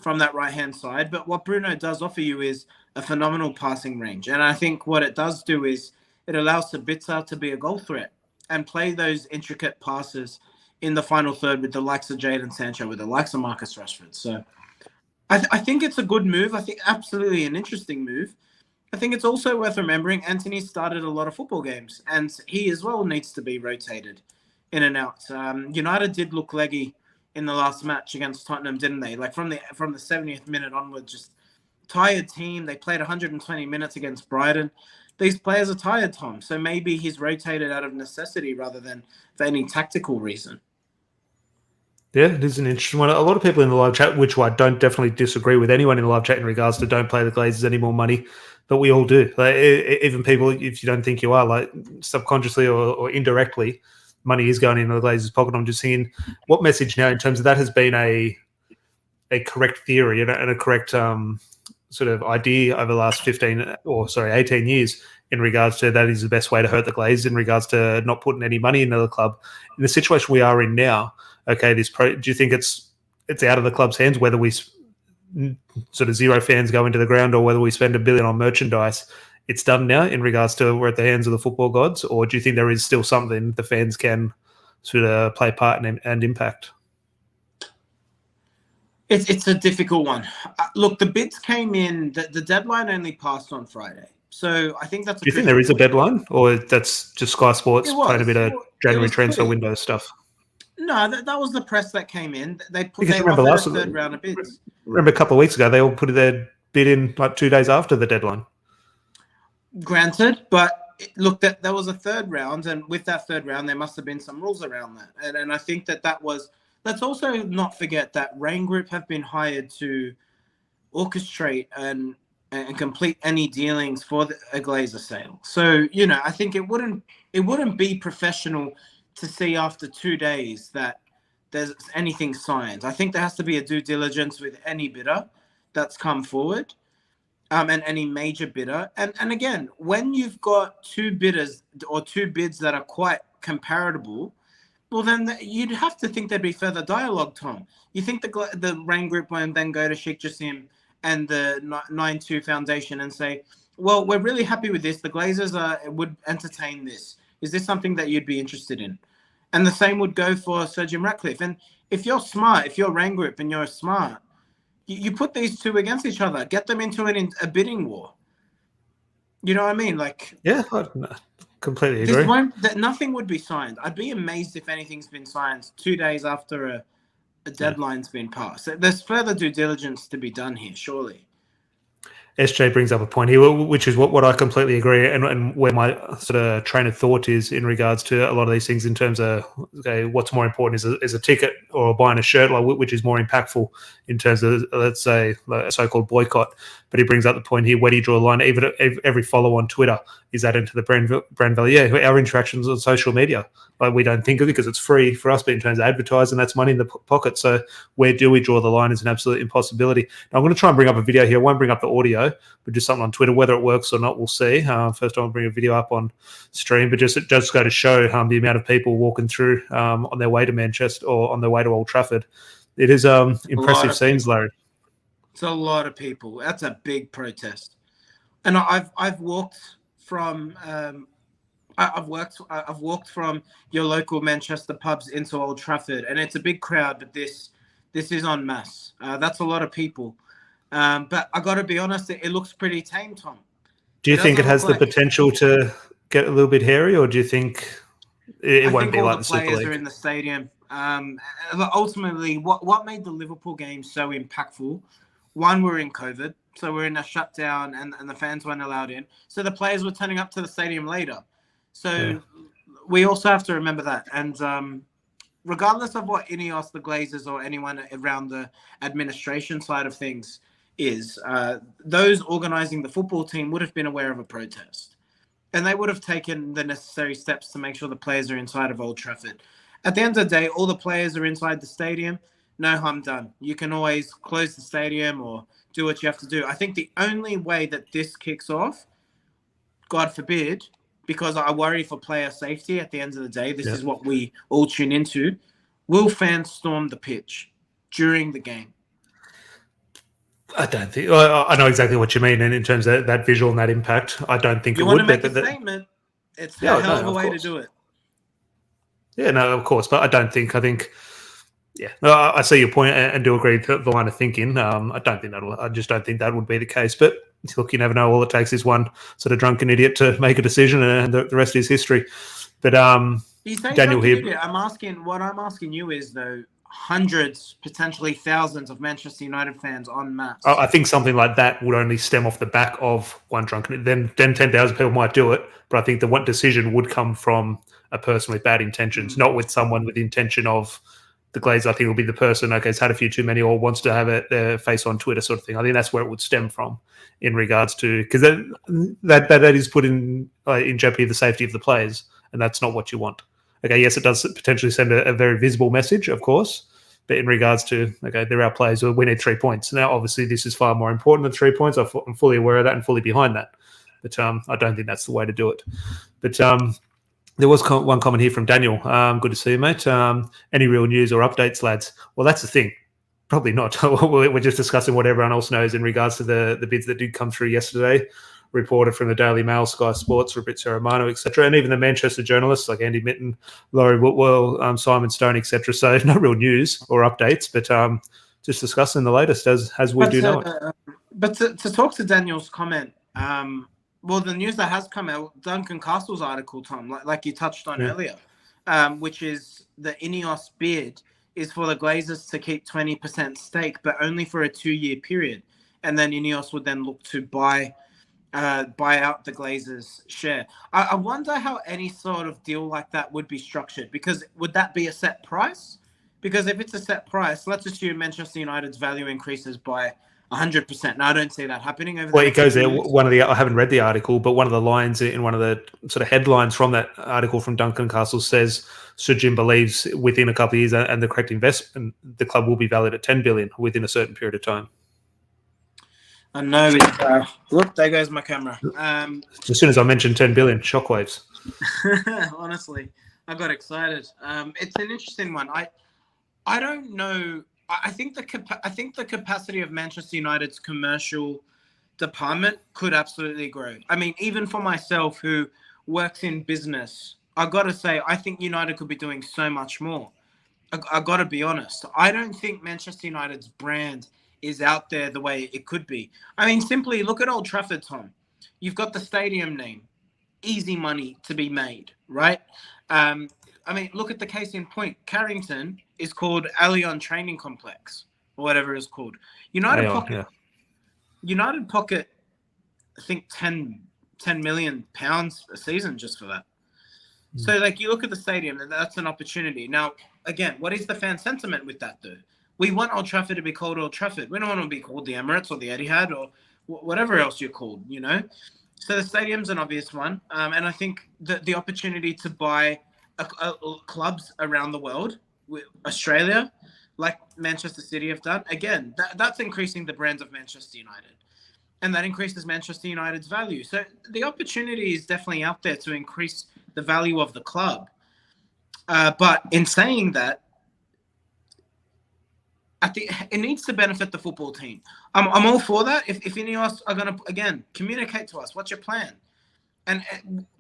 from that right-hand side. But what Bruno does offer you is a phenomenal passing range. And I think what it does do is it allows Sabitzer to be a goal threat and play those intricate passes in the final third with the likes of Jadon Sancho, with the likes of Marcus Rashford. So I think it's a good move. I think absolutely an interesting move. I think it's also worth remembering Anthony started a lot of football games, and he as well needs to be rotated in and out. United did look leggy in the last match against Tottenham, didn't they? Like from the 70th minute onward, just tired team. They played 120 minutes against Brighton. These players are tired, Tom. So maybe he's rotated out of necessity rather than for any tactical reason. Yeah, it is an interesting one. A lot of people in the live chat, which I don't definitely disagree with anyone in the live chat in regards to don't play the Glazers any more money, but we all do. Like, even people, if you don't think you are, like subconsciously or indirectly, money is going into the Glazers' pocket. I'm just seeing what message now in terms of that has been a correct theory and a correct sort of idea over the last 18 years in regards to that is the best way to hurt the Glazers in regards to not putting any money into the club. In the situation we are in now, okay, do you think it's out of the club's hands whether we sort of zero fans go into the ground or whether we spend $1 billion on merchandise? It's done now in regards to we're at the hands of the football gods, or do you think there is still something the fans can sort of play part and impact? It's a difficult one. Look, the bids came in. The deadline only passed on Friday. So I think that's Do you think there is a deadline, or that's just Sky Sports playing a bit of January transfer window stuff? No, that was the press that came in. They remember offered a third round of bids. Remember a couple of weeks ago, they all put their bid in like 2 days after the deadline. Granted, but look, that was a third round, and with that third round, there must have been some rules around that. And I think that was. Let's also not forget that Rain Group have been hired to orchestrate and complete any dealings for a Glazer sale. So, I think it wouldn't be professional to see after 2 days that there's anything signed. I think there has to be a due diligence with any bidder that's come forward, and any major bidder. And again, when you've got two bidders or two bids that are quite comparable, well, then you'd have to think there'd be further dialogue, Tom. You think the Rain Group won't then go to Sheikh Jassim and the 9-2 Foundation and say, well, we're really happy with this. The Glazers would entertain this. Is this something that you'd be interested in? And the same would go for Sir Jim Ratcliffe. And if you're smart, if you're Rain Group and you're smart, you put these two against each other. Get them into a bidding war. You know what I mean? Yeah, I completely agree. Nothing would be signed. I'd be amazed if anything's been signed 2 days after a deadline's been passed. There's further due diligence to be done here, surely. SJ brings up a point here, which is what I completely agree, and where my sort of train of thought is in regards to a lot of these things in terms of what's more important is a ticket or buying a shirt, which is more impactful in terms of, let's say, a so-called boycott. But he brings up the point here, where do you draw a line? Even every follow on Twitter, is that into the brand value? Yeah, our interactions on social media, we don't think of it because it's free for us, but in terms of advertising, that's money in the pocket. So where do we draw the line is an absolute impossibility. Now, I'm going to try and bring up a video here. I won't bring up the audio, but just something on Twitter. Whether it works or not, we'll see. First, I'll bring a video up on stream, but it just go to show the amount of people walking through on their way to Manchester or on their way to Old Trafford. It is impressive scenes, Larry. It's a lot of people. That's a big protest. And I've walked from I've walked from your local Manchester pubs into Old Trafford, and it's a big crowd, but this is en masse. That's a lot of people. But I got to be honest, it looks pretty tame, Tom. Do you think it has the potential to get a little bit hairy, or do you think it won't be like the Super League? Players are in the stadium. Ultimately, what made the Liverpool game so impactful? One, we're in COVID, so we're in a shutdown, and the fans weren't allowed in. So the players were turning up to the stadium later. So we also have to remember that. And regardless of what Ineos, the Glazers, or anyone around the administration side of things is, those organising the football team would have been aware of a protest. And they would have taken the necessary steps to make sure the players are inside of Old Trafford. At the end of the day, all the players are inside the stadium. No harm done. You can always close the stadium or do what you have to do. I think the only way that this kicks off, God forbid, because I worry for player safety at the end of the day, this is what we all tune into, will fans storm the pitch during the game? I don't think. I know exactly what you mean, and in terms of that visual and that impact, I don't think it would. You want to make a statement, it's a hell of a way to do it. Yeah, no, of course, but I don't think. I think, I see your point and do agree with the line of thinking. I just don't think that would be the case. But look, you never know. All it takes is one sort of drunken idiot to make a decision, and the rest is history. But Daniel here, what I'm asking you is though, hundreds, potentially thousands of Manchester United fans en masse. I think something like that would only stem off the back of one drunken. Then 10,000 people might do it, but I think the one decision would come from a person with bad intentions, not with someone with the intention of the Glazer. I think it'll be the person, has had a few too many or wants to have their face on Twitter sort of thing. I think that's where it would stem from in regards to, because that is put in jeopardy the safety of the players, and that's not what you want. Okay, yes, it does potentially send a very visible message, of course, But in regards to, okay, there are players who we need 3 points. Now, obviously, this is far more important than 3 points. I'm fully aware of that and fully behind that. But I don't think that's the way to do it. But there was one comment here from Daniel. Good to see you, mate. Any real news or updates, lads? Well, that's the thing. Probably not. We're just discussing what everyone else knows in regards to the bids that did come through yesterday. Reported from the Daily Mail, Sky Sports, Fabrizio Romano, etc., and even the Manchester journalists like Andy Mitten, Laurie Whitwell, Simon Stone, etc. So no real news or updates, but just discussing the latest as we do know it. But to talk to Daniel's comment, well, the news that has come out, Duncan Castle's article, Tom, like you touched on earlier, which is the Ineos bid is for the Glazers to keep 20% stake, but only for a 2-year period, and then Ineos would then look to buy out the Glazers' share. I wonder how any sort of deal like that would be structured, because would that be a set price? Because if it's a set price, let's assume Manchester United's value increases by 100%. Now, I don't see that happening over Well, it goes there. I haven't read the article, but one of the lines in one of the sort of headlines from that article from Duncan Castle says Sir Jim believes within a couple of years and the correct investment, the club will be valued at 10 billion within a certain period of time. I know. Look, there goes my camera. As soon as I mentioned 10 billion, shockwaves. Honestly, I got excited. It's an interesting one. I don't know. I think the capacity of Manchester United's commercial department could absolutely grow. I mean, even for myself, who works in business, I got to say, I think United could be doing so much more. I got to be honest. I don't think Manchester United's brand is out there the way it could be. I mean, simply look at Old Trafford, Tom. You've got the stadium name. Easy money to be made, right? I mean, look at the case in point. Carrington is called Allianz Training Complex, or whatever it's called. United pocket, I think, 10 million pounds a season just for that. So, like, you look at the stadium, and that's an opportunity. Now, again, what is the fan sentiment with that, though? We want Old Trafford to be called Old Trafford. We don't want to be called the Emirates or the Etihad or whatever else you're called, you know? So the stadium's an obvious one. And I think the opportunity to buy clubs around the world, Australia, like Manchester City have done, again, that's increasing the brand of Manchester United. And that increases Manchester United's value. So the opportunity is definitely out there to increase the value of the club. But in saying that, it needs to benefit the football team. I'm all for that. If Ineos are going to, again, communicate to us, what's your plan? And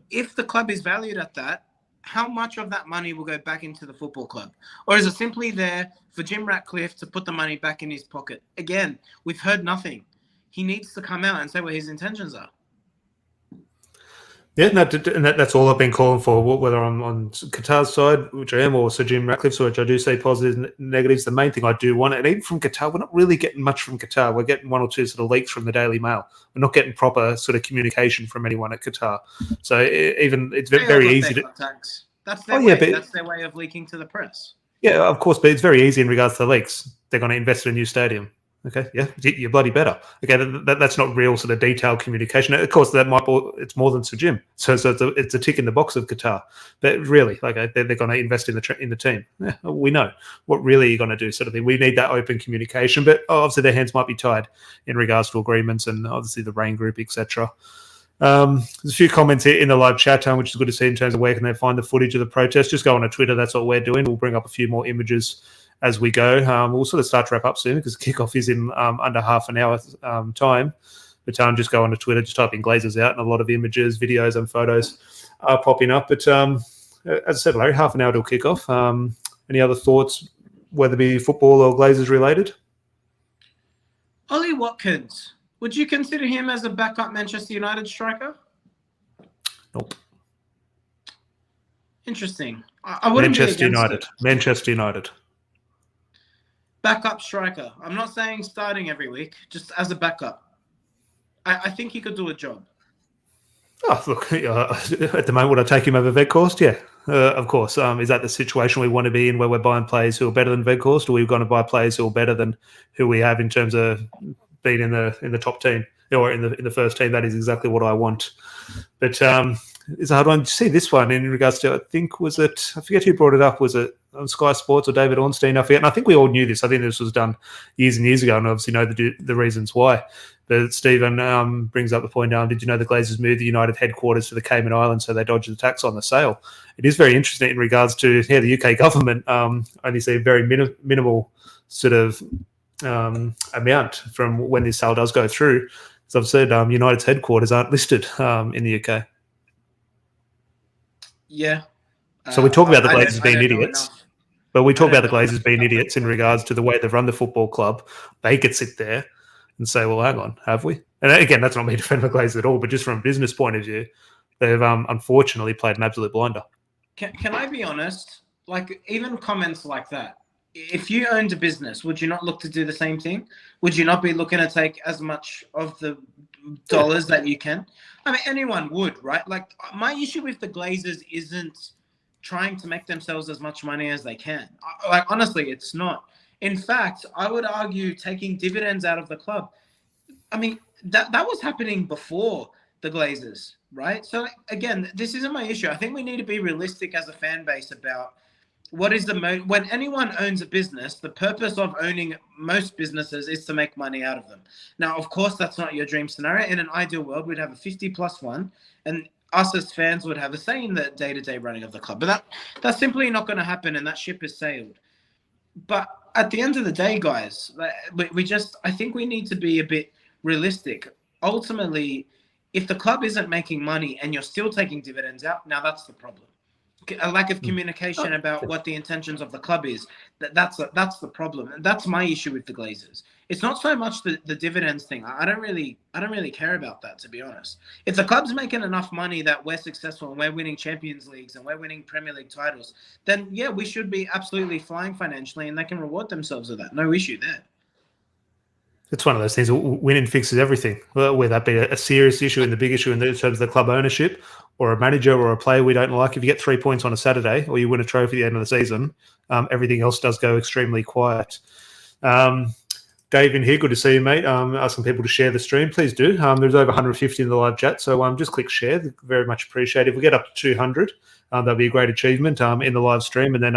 if the club is valued at that, how much of that money will go back into the football club? Or is it simply there for Jim Ratcliffe to put the money back in his pocket? Again, we've heard nothing. He needs to come out and say what his intentions are. Yeah, and that's all I've been calling for, whether I'm on Qatar's side, which I am, or Sir Jim Ratcliffe's, which I do say positives and negatives. The main thing I do want, and even from Qatar, we're not really getting much from Qatar. We're getting one or two sort of leaks from the Daily Mail. We're not getting proper sort of communication from anyone at Qatar. So it's very easy to... That's their way. That's their way of leaking to the press. Yeah, of course, but it's very easy in regards to the leaks. They're going to invest in a new stadium. Okay, yeah, you're bloody better. Okay, that's not real sort of detailed communication. Of course, it's more than Sir Jim. So it's a tick in the box of Qatar. But really, like they're going to invest in the team. Yeah, we know what really you're going to do, sort of thing. We need that open communication. But obviously, their hands might be tied in regards to agreements and obviously the Rain Group, etc. There's a few comments here in the live chat, which is good to see in terms of where can they find the footage of the protest. Just go on to Twitter. That's what we're doing. We'll bring up a few more images as we go. We'll sort of start to wrap up soon because kickoff is in under half an hour time. But just go on to Twitter, just type in Glazers Out, and a lot of images, videos, and photos are popping up. But as I said, Larry, half an hour till kickoff. Any other thoughts, whether it be football or Glazers related? Ollie Watkins, would you consider him as a backup Manchester United striker? Nope. Interesting. I wouldn't Manchester be United. Manchester United. Backup striker. I'm not saying starting every week, just as a backup. I think he could do a job. Oh, look, at the moment, would I take him over Weghorst? Yeah, of course. Is that the situation we want to be in where we're buying players who are better than Weghorst, or are we going to buy players who are better than who we have in terms of being in the top team or in the first team? That is exactly what I want. But it's a hard one. To see this one in regards to, I forget who brought it up. Was it on Sky Sports or David Ornstein, I forget. And I think we all knew this. I think this was done years and years ago, and obviously know the reasons why. But Stephen brings up the point, did you know the Glazers moved the United headquarters to the Cayman Islands so they dodged the tax on the sale? It is very interesting in regards to the UK government only see a very minimal sort of amount from when this sale does go through. As I've said, United's headquarters aren't listed in the UK. Yeah. So we talk about the Glazers being idiots. But we talk about the Glazers being idiots in regards to the way they've run the football club. They could sit there and say, well, hang on, have we? And again, that's not me defending the Glazers at all, but just from a business point of view, they've unfortunately played an absolute blinder. Can I be honest? Like, even comments like that, if you owned a business, would you not look to do the same thing? Would you not be looking to take as much of the dollars that you can? I mean, anyone would, right? Like, my issue with the Glazers isn't trying to make themselves as much money as they can. Like, honestly, it's not. In fact, I would argue taking dividends out of the club. I mean, that was happening before the Glazers, right? So, again, this isn't my issue. I think we need to be realistic as a fan base about what is when anyone owns a business, the purpose of owning most businesses is to make money out of them. Now, of course, that's not your dream scenario. In an ideal world, we'd have a 50+1, and us as fans would have a say in the day-to-day running of the club. But that's simply not going to happen, and that ship has sailed. But at the end of the day, guys, I think we need to be a bit realistic. Ultimately, if the club isn't making money and you're still taking dividends out, now that's the problem. A lack of communication about what the intentions of the club is. That's the problem, and that's my issue with the Glazers. It's not so much the dividends thing. I don't really care about that, to be honest. If the club's making enough money that we're successful and we're winning Champions Leagues and we're winning Premier League titles, then yeah, we should be absolutely flying financially, and they can reward themselves with that. No issue there. It's one of those things. Winning fixes everything. Whether that be a serious issue and the big issue in terms of the club ownership, or a manager or a player we don't like. If you get 3 points on a Saturday, or you win a trophy at the end of the season, everything else does go extremely quiet. Dave in here, good to see you, mate. Asking people to share the stream, please do. There's over 150 in the live chat, so just click share. Very much appreciated. If we get up to 200, that'll be a great achievement in the live stream, and then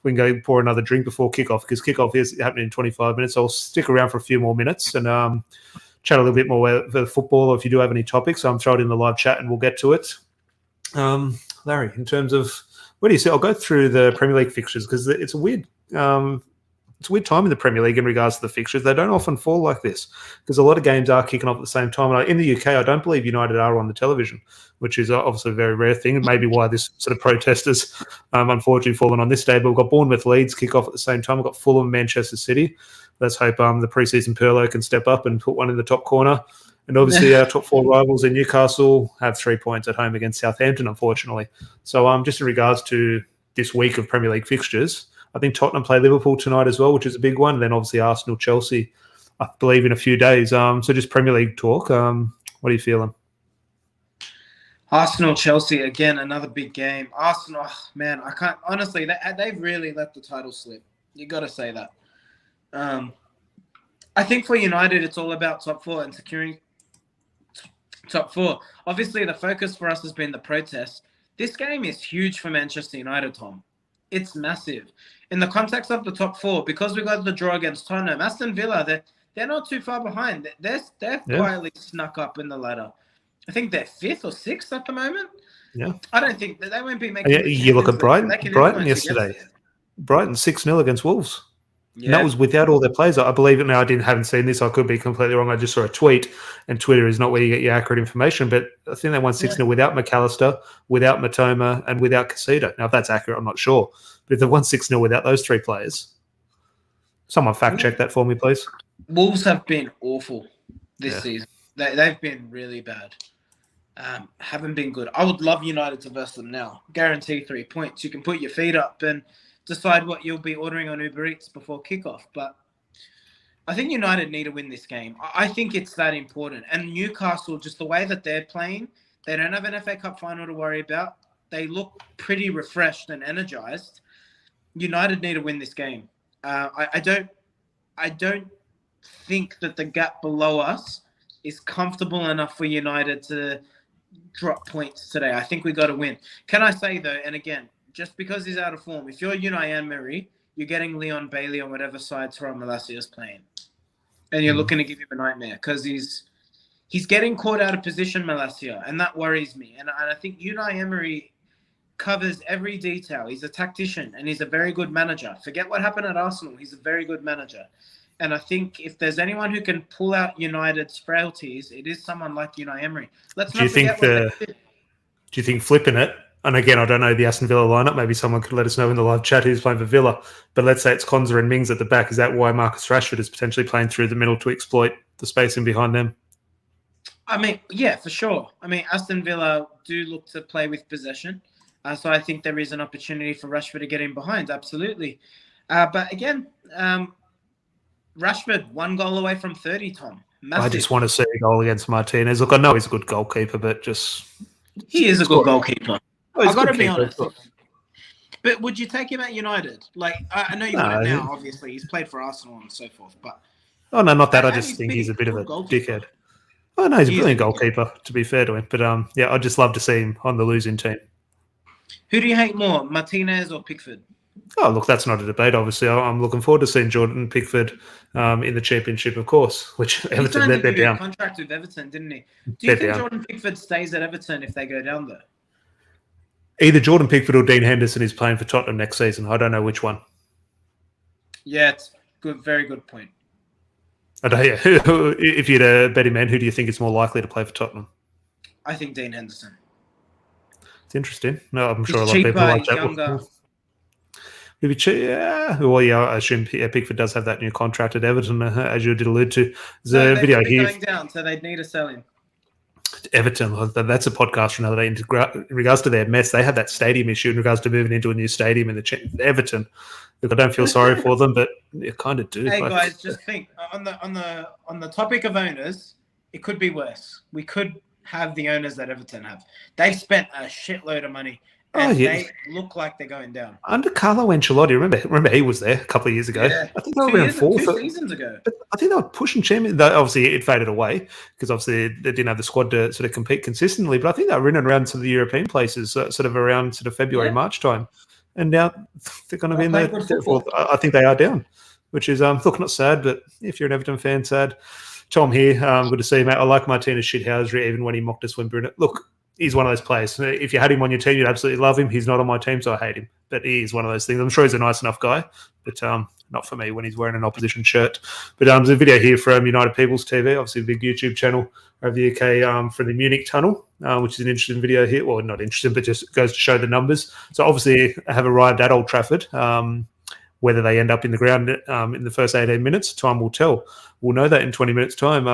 we can go pour another drink before kickoff, because kickoff is happening in 25 minutes. So I'll stick around for a few more minutes and chat a little bit more about the football, or if you do have any topics, throw it in the live chat and we'll get to it. Larry, in terms of, what do you see? I'll go through the Premier League fixtures, because it's a weird time in the Premier League in regards to the fixtures. They don't often fall like this, because a lot of games are kicking off at the same time. And in the UK, I don't believe United are on the television, which is obviously a very rare thing, and maybe why this sort of protest has unfortunately fallen on this day. But we've got Bournemouth Leeds kick off at the same time. We've got Fulham Manchester City. Let's hope the preseason Perlo can step up and put one in the top corner. And obviously our top four rivals in Newcastle have 3 points at home against Southampton, unfortunately. So just in regards to this week of Premier League fixtures, I think Tottenham play Liverpool tonight as well, which is a big one. And then obviously Arsenal, Chelsea, I believe, in a few days. So just Premier League talk. What are you feeling? Arsenal, Chelsea, again, another big game. Arsenal, man, I can't, honestly, they've really let the title slip. You got to say that. I think for United, it's all about top four and securing top four. Obviously, the focus for us has been the protest. This game is huge for Manchester United, Tom. It's massive. In the context of the top four, because we got the draw against Tottenham, Aston Villa, they're not too far behind. They're quietly snuck up in the ladder. I think they're 5th or 6th at the moment. Yeah. I don't think they won't be making. You look at Brighton yesterday. Brighton 6-0 against Wolves. Yeah. And that was without all their players. I believe it now. I haven't seen this. I could be completely wrong. I just saw a tweet, and Twitter is not where you get your accurate information. But I think they won 6-0 without McAllister, without Matoma, and without Casado. Now, if that's accurate, I'm not sure. But if they won 6-0 without those 3 players, someone fact check that for me, please. Wolves have been awful this season. They've been really bad. Haven't been good. I would love United to verse them now. Guarantee 3 points. You can put your feet up and decide what you'll be ordering on Uber Eats before kickoff. But I think United need to win this game. I think it's that important. And Newcastle, just the way that they're playing, they don't have an FA Cup final to worry about. They look pretty refreshed and energized. United need to win this game. I don't think that the gap below us is comfortable enough for United to drop points today. I think we got to win. Can I say, though, and again, just because he's out of form. If you're Unai Emery, you're getting Leon Bailey on whatever side Tyrone Malacia is playing, and you're looking to give him a nightmare because he's getting caught out of position, Malacia, and that worries me. And I think Unai Emery covers every detail. He's a tactician and he's a very good manager. Forget what happened at Arsenal. He's a very good manager. And I think if there's anyone who can pull out United's frailties, it is someone like Unai Emery. Do you think flipping it, and again, I don't know the Aston Villa lineup, maybe someone could let us know in the live chat who's playing for Villa, but let's say it's Konza and Mings at the back. Is that why Marcus Rashford is potentially playing through the middle to exploit the space in behind them? I mean, yeah, for sure. I mean, Aston Villa do look to play with possession. So I think there is an opportunity for Rashford to get in behind, absolutely. But again, Rashford, 1 goal away from 30, Tom. Massive. I just want to see a goal against Martinez. Look, I know he's a good goalkeeper, but just... He is a good goalkeeper. I've got to be honest. Keeper. But would you take him at United? Like, I know you want it now, obviously. He's played for Arsenal and so forth, but... Oh, no, not that. I just think he's a bit of a dickhead. Oh, no, he's a brilliant goalkeeper, to be fair to him. But, yeah, I'd just love to see him on the losing team. Who do you hate more, Martinez or Pickford? Oh, look, that's not a debate, obviously. I'm looking forward to seeing Jordan Pickford in the Championship, of course, which Everton, they're down. He contract with Everton, didn't he? Do you think Jordan Pickford stays at Everton if they go down there? Either Jordan Pickford or Dean Henderson is playing for Tottenham next season. I don't know which one. Yeah, it's good. Very good point. I don't know. If you'd a betting man, who do you think is more likely to play for Tottenham? I think Dean Henderson. It's interesting. No, I'm sure he's a lot of people like he's that. Younger. Maybe, yeah. Well, yeah, I assume Pickford does have that new contract at Everton, as you did allude to. There's a video here. Going down, so they'd need to sell him. Everton, that's a podcast for another day. In regards to their mess, they had that stadium issue in regards to moving into a new stadium in the Everton. Look, I don't feel sorry for them, but you kind of do. Hey guys, just think on the topic of owners, it could be worse. We could have the owners that Everton have. They've spent a shitload of money. And they look like they're going down. Under Carlo Ancelotti, remember he was there a couple of years ago. Yeah. I think they were around 4 seasons ago. But I think they were pushing champions. Obviously, it faded away because obviously they didn't have the squad to sort of compete consistently. But I think they were in and around some of the European places, sort of around sort of February, March time. And now they're going to be in there. I think they are down, which is look, not sad, but if you're an Everton fan, sad. Tom here, good to see you, mate. I like Martinez shithousery, even when he mocked us when Bruno. Look. He's one of those players. If you had him on your team, you'd absolutely love him. He's not on my team, so I hate him. But he is one of those things. I'm sure he's a nice enough guy, but not for me when he's wearing an opposition shirt. But there's a video here from United People's TV, obviously a big YouTube channel over the UK for the Munich tunnel, which is an interesting video here. Well, not interesting, but just goes to show the numbers. So obviously have arrived at Old Trafford. Whether they end up in the ground in the first 18 minutes, time will tell. We'll know that in 20 minutes' time.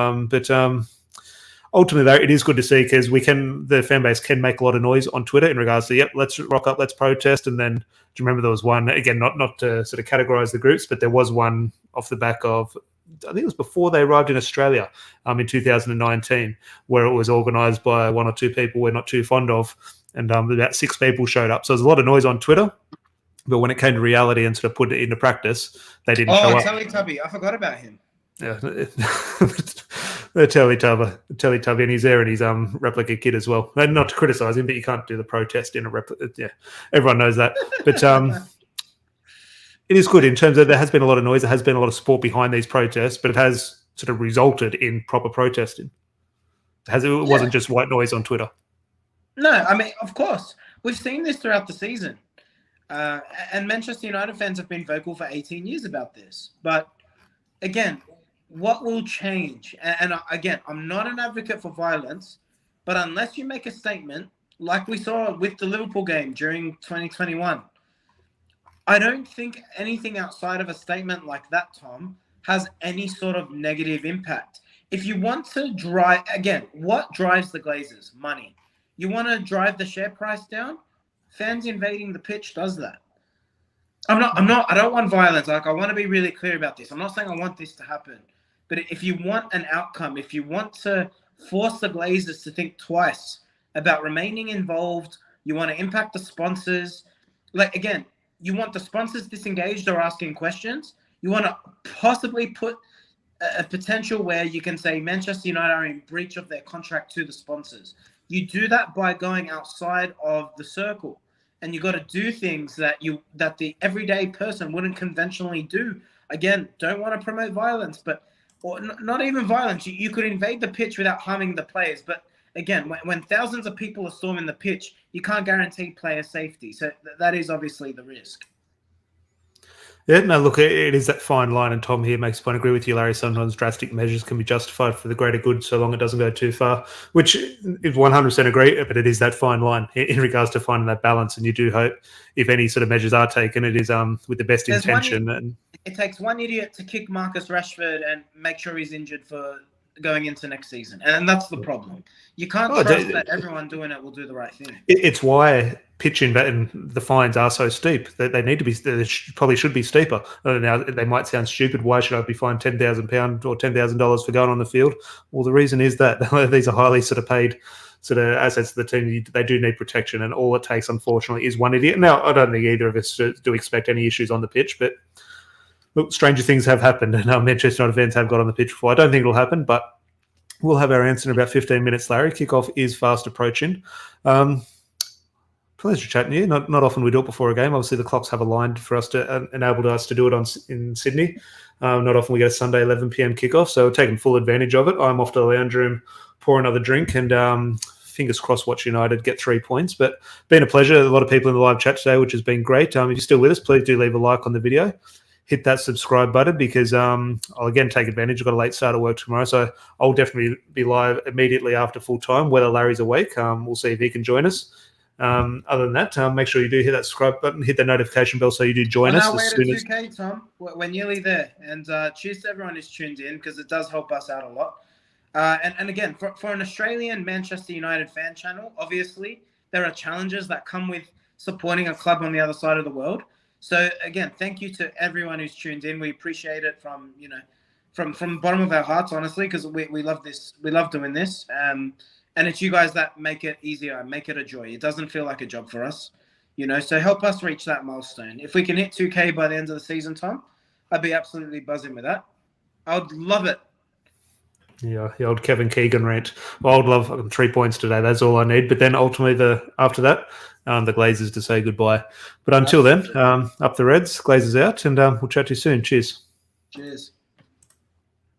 Ultimately, though, it is good to see because the fan base can make a lot of noise on Twitter in regards to, let's rock up, let's protest. And then, do you remember there was one, again, not to sort of categorize the groups, but there was one off the back of, I think it was before they arrived in Australia in 2019, where it was organised by 1 or 2 people we're not too fond of. And about 6 people showed up. So there's a lot of noise on Twitter. But when it came to reality and sort of put it into practice, they didn't show up. Teletubby. I forgot about him. Yeah. The Teletubby, and he's there, and he's replica kid as well. And not to criticise him, but you can't do the protest in a replica. Yeah, everyone knows that. But it is good in terms of there has been a lot of noise, there has been a lot of support behind these protests, but it has sort of resulted in proper protesting. It wasn't just white noise on Twitter. No, I mean, of course, we've seen this throughout the season, and Manchester United fans have been vocal for 18 years about this. But again, what will change? And again, I'm not an advocate for violence, but unless you make a statement, like we saw with the Liverpool game during 2021, I don't think anything outside of a statement like that, Tom, has any sort of negative impact. If you want to drive, again, what drives the Glazers? Money. You want to drive the share price down? Fans invading the pitch does that. I don't want violence. Like, I want to be really clear about this. I'm not saying I want this to happen. But if you want an outcome, if you want to force the Glazers to think twice about remaining involved, you want to impact the sponsors. Like, again, you want the sponsors disengaged or asking questions. You want to possibly put a potential where you can say Manchester United are in breach of their contract to the sponsors. You do that by going outside of the circle. and you got to do things that the everyday person wouldn't conventionally do. Again, don't want to promote violence, but not even violence. You could invade the pitch without harming the players, but again, when thousands of people are storming the pitch, you can't guarantee player safety. So that is obviously the risk. Yeah, no, look, it is that fine line, and Tom here makes a point. I agree with you, Larry. Sometimes drastic measures can be justified for the greater good, so long it doesn't go too far, which is 100% agree, but it is that fine line in regards to finding that balance, and you do hope if any sort of measures are taken, it is with the best intention. It takes one idiot to kick Marcus Rashford and make sure he's injured for going into next season, and that's the problem. You can't trust that everyone doing it will do the right thing. It's why pitching and the fines are so steep. They need to be. They probably should be steeper. Now they might sound stupid. Why should I be fined £10,000 or $10,000 for going on the field? Well, the reason is that these are highly sort of paid sort of assets of the team. They do need protection, and all it takes, unfortunately, is one idiot. Now, I don't think either of us do expect any issues on the pitch, but look, stranger things have happened, and Manchester United fans have got on the pitch before. I don't think it'll happen, but we'll have our answer in about 15 minutes, Larry. Kickoff is fast approaching. Pleasure chatting to you. Not often we do it before a game. Obviously, the clocks have aligned for us to enable us to do it in Sydney. Not often we get a Sunday 11 p.m. kickoff, so we're taking full advantage of it. I'm off to the lounge room, pour another drink, and fingers crossed watch United get 3 points. But been a pleasure. A lot of people in the live chat today, which has been great. If you're still with us, please do leave a like on the video. Hit that subscribe button because I'll again take advantage. I've got a late start at work tomorrow, so I'll definitely be live immediately after full time, whether Larry's awake. We'll see if he can join us. Other than that, make sure you do hit that subscribe button, hit the notification bell so you do join us. On our way to 2K, Tom. We're nearly there. And cheers to everyone who's tuned in because it does help us out a lot. And again, for an Australian Manchester United fan channel, obviously, there are challenges that come with supporting a club on the other side of the world. So again, thank you to everyone who's tuned in. We appreciate it from the bottom of our hearts, honestly, because we love this. We love doing this. And it's you guys that make it easier and make it a joy. It doesn't feel like a job for us, so help us reach that milestone. If we can hit 2K by the end of the season, Tom, I'd be absolutely buzzing with that. I would love it. Yeah, the old Kevin Keegan rant. Well, I would love 3 points today. That's all I need. But then ultimately, after that, the Glazers to say goodbye. But until then, up the Reds, Glazers out, and we'll chat to you soon. Cheers. Cheers.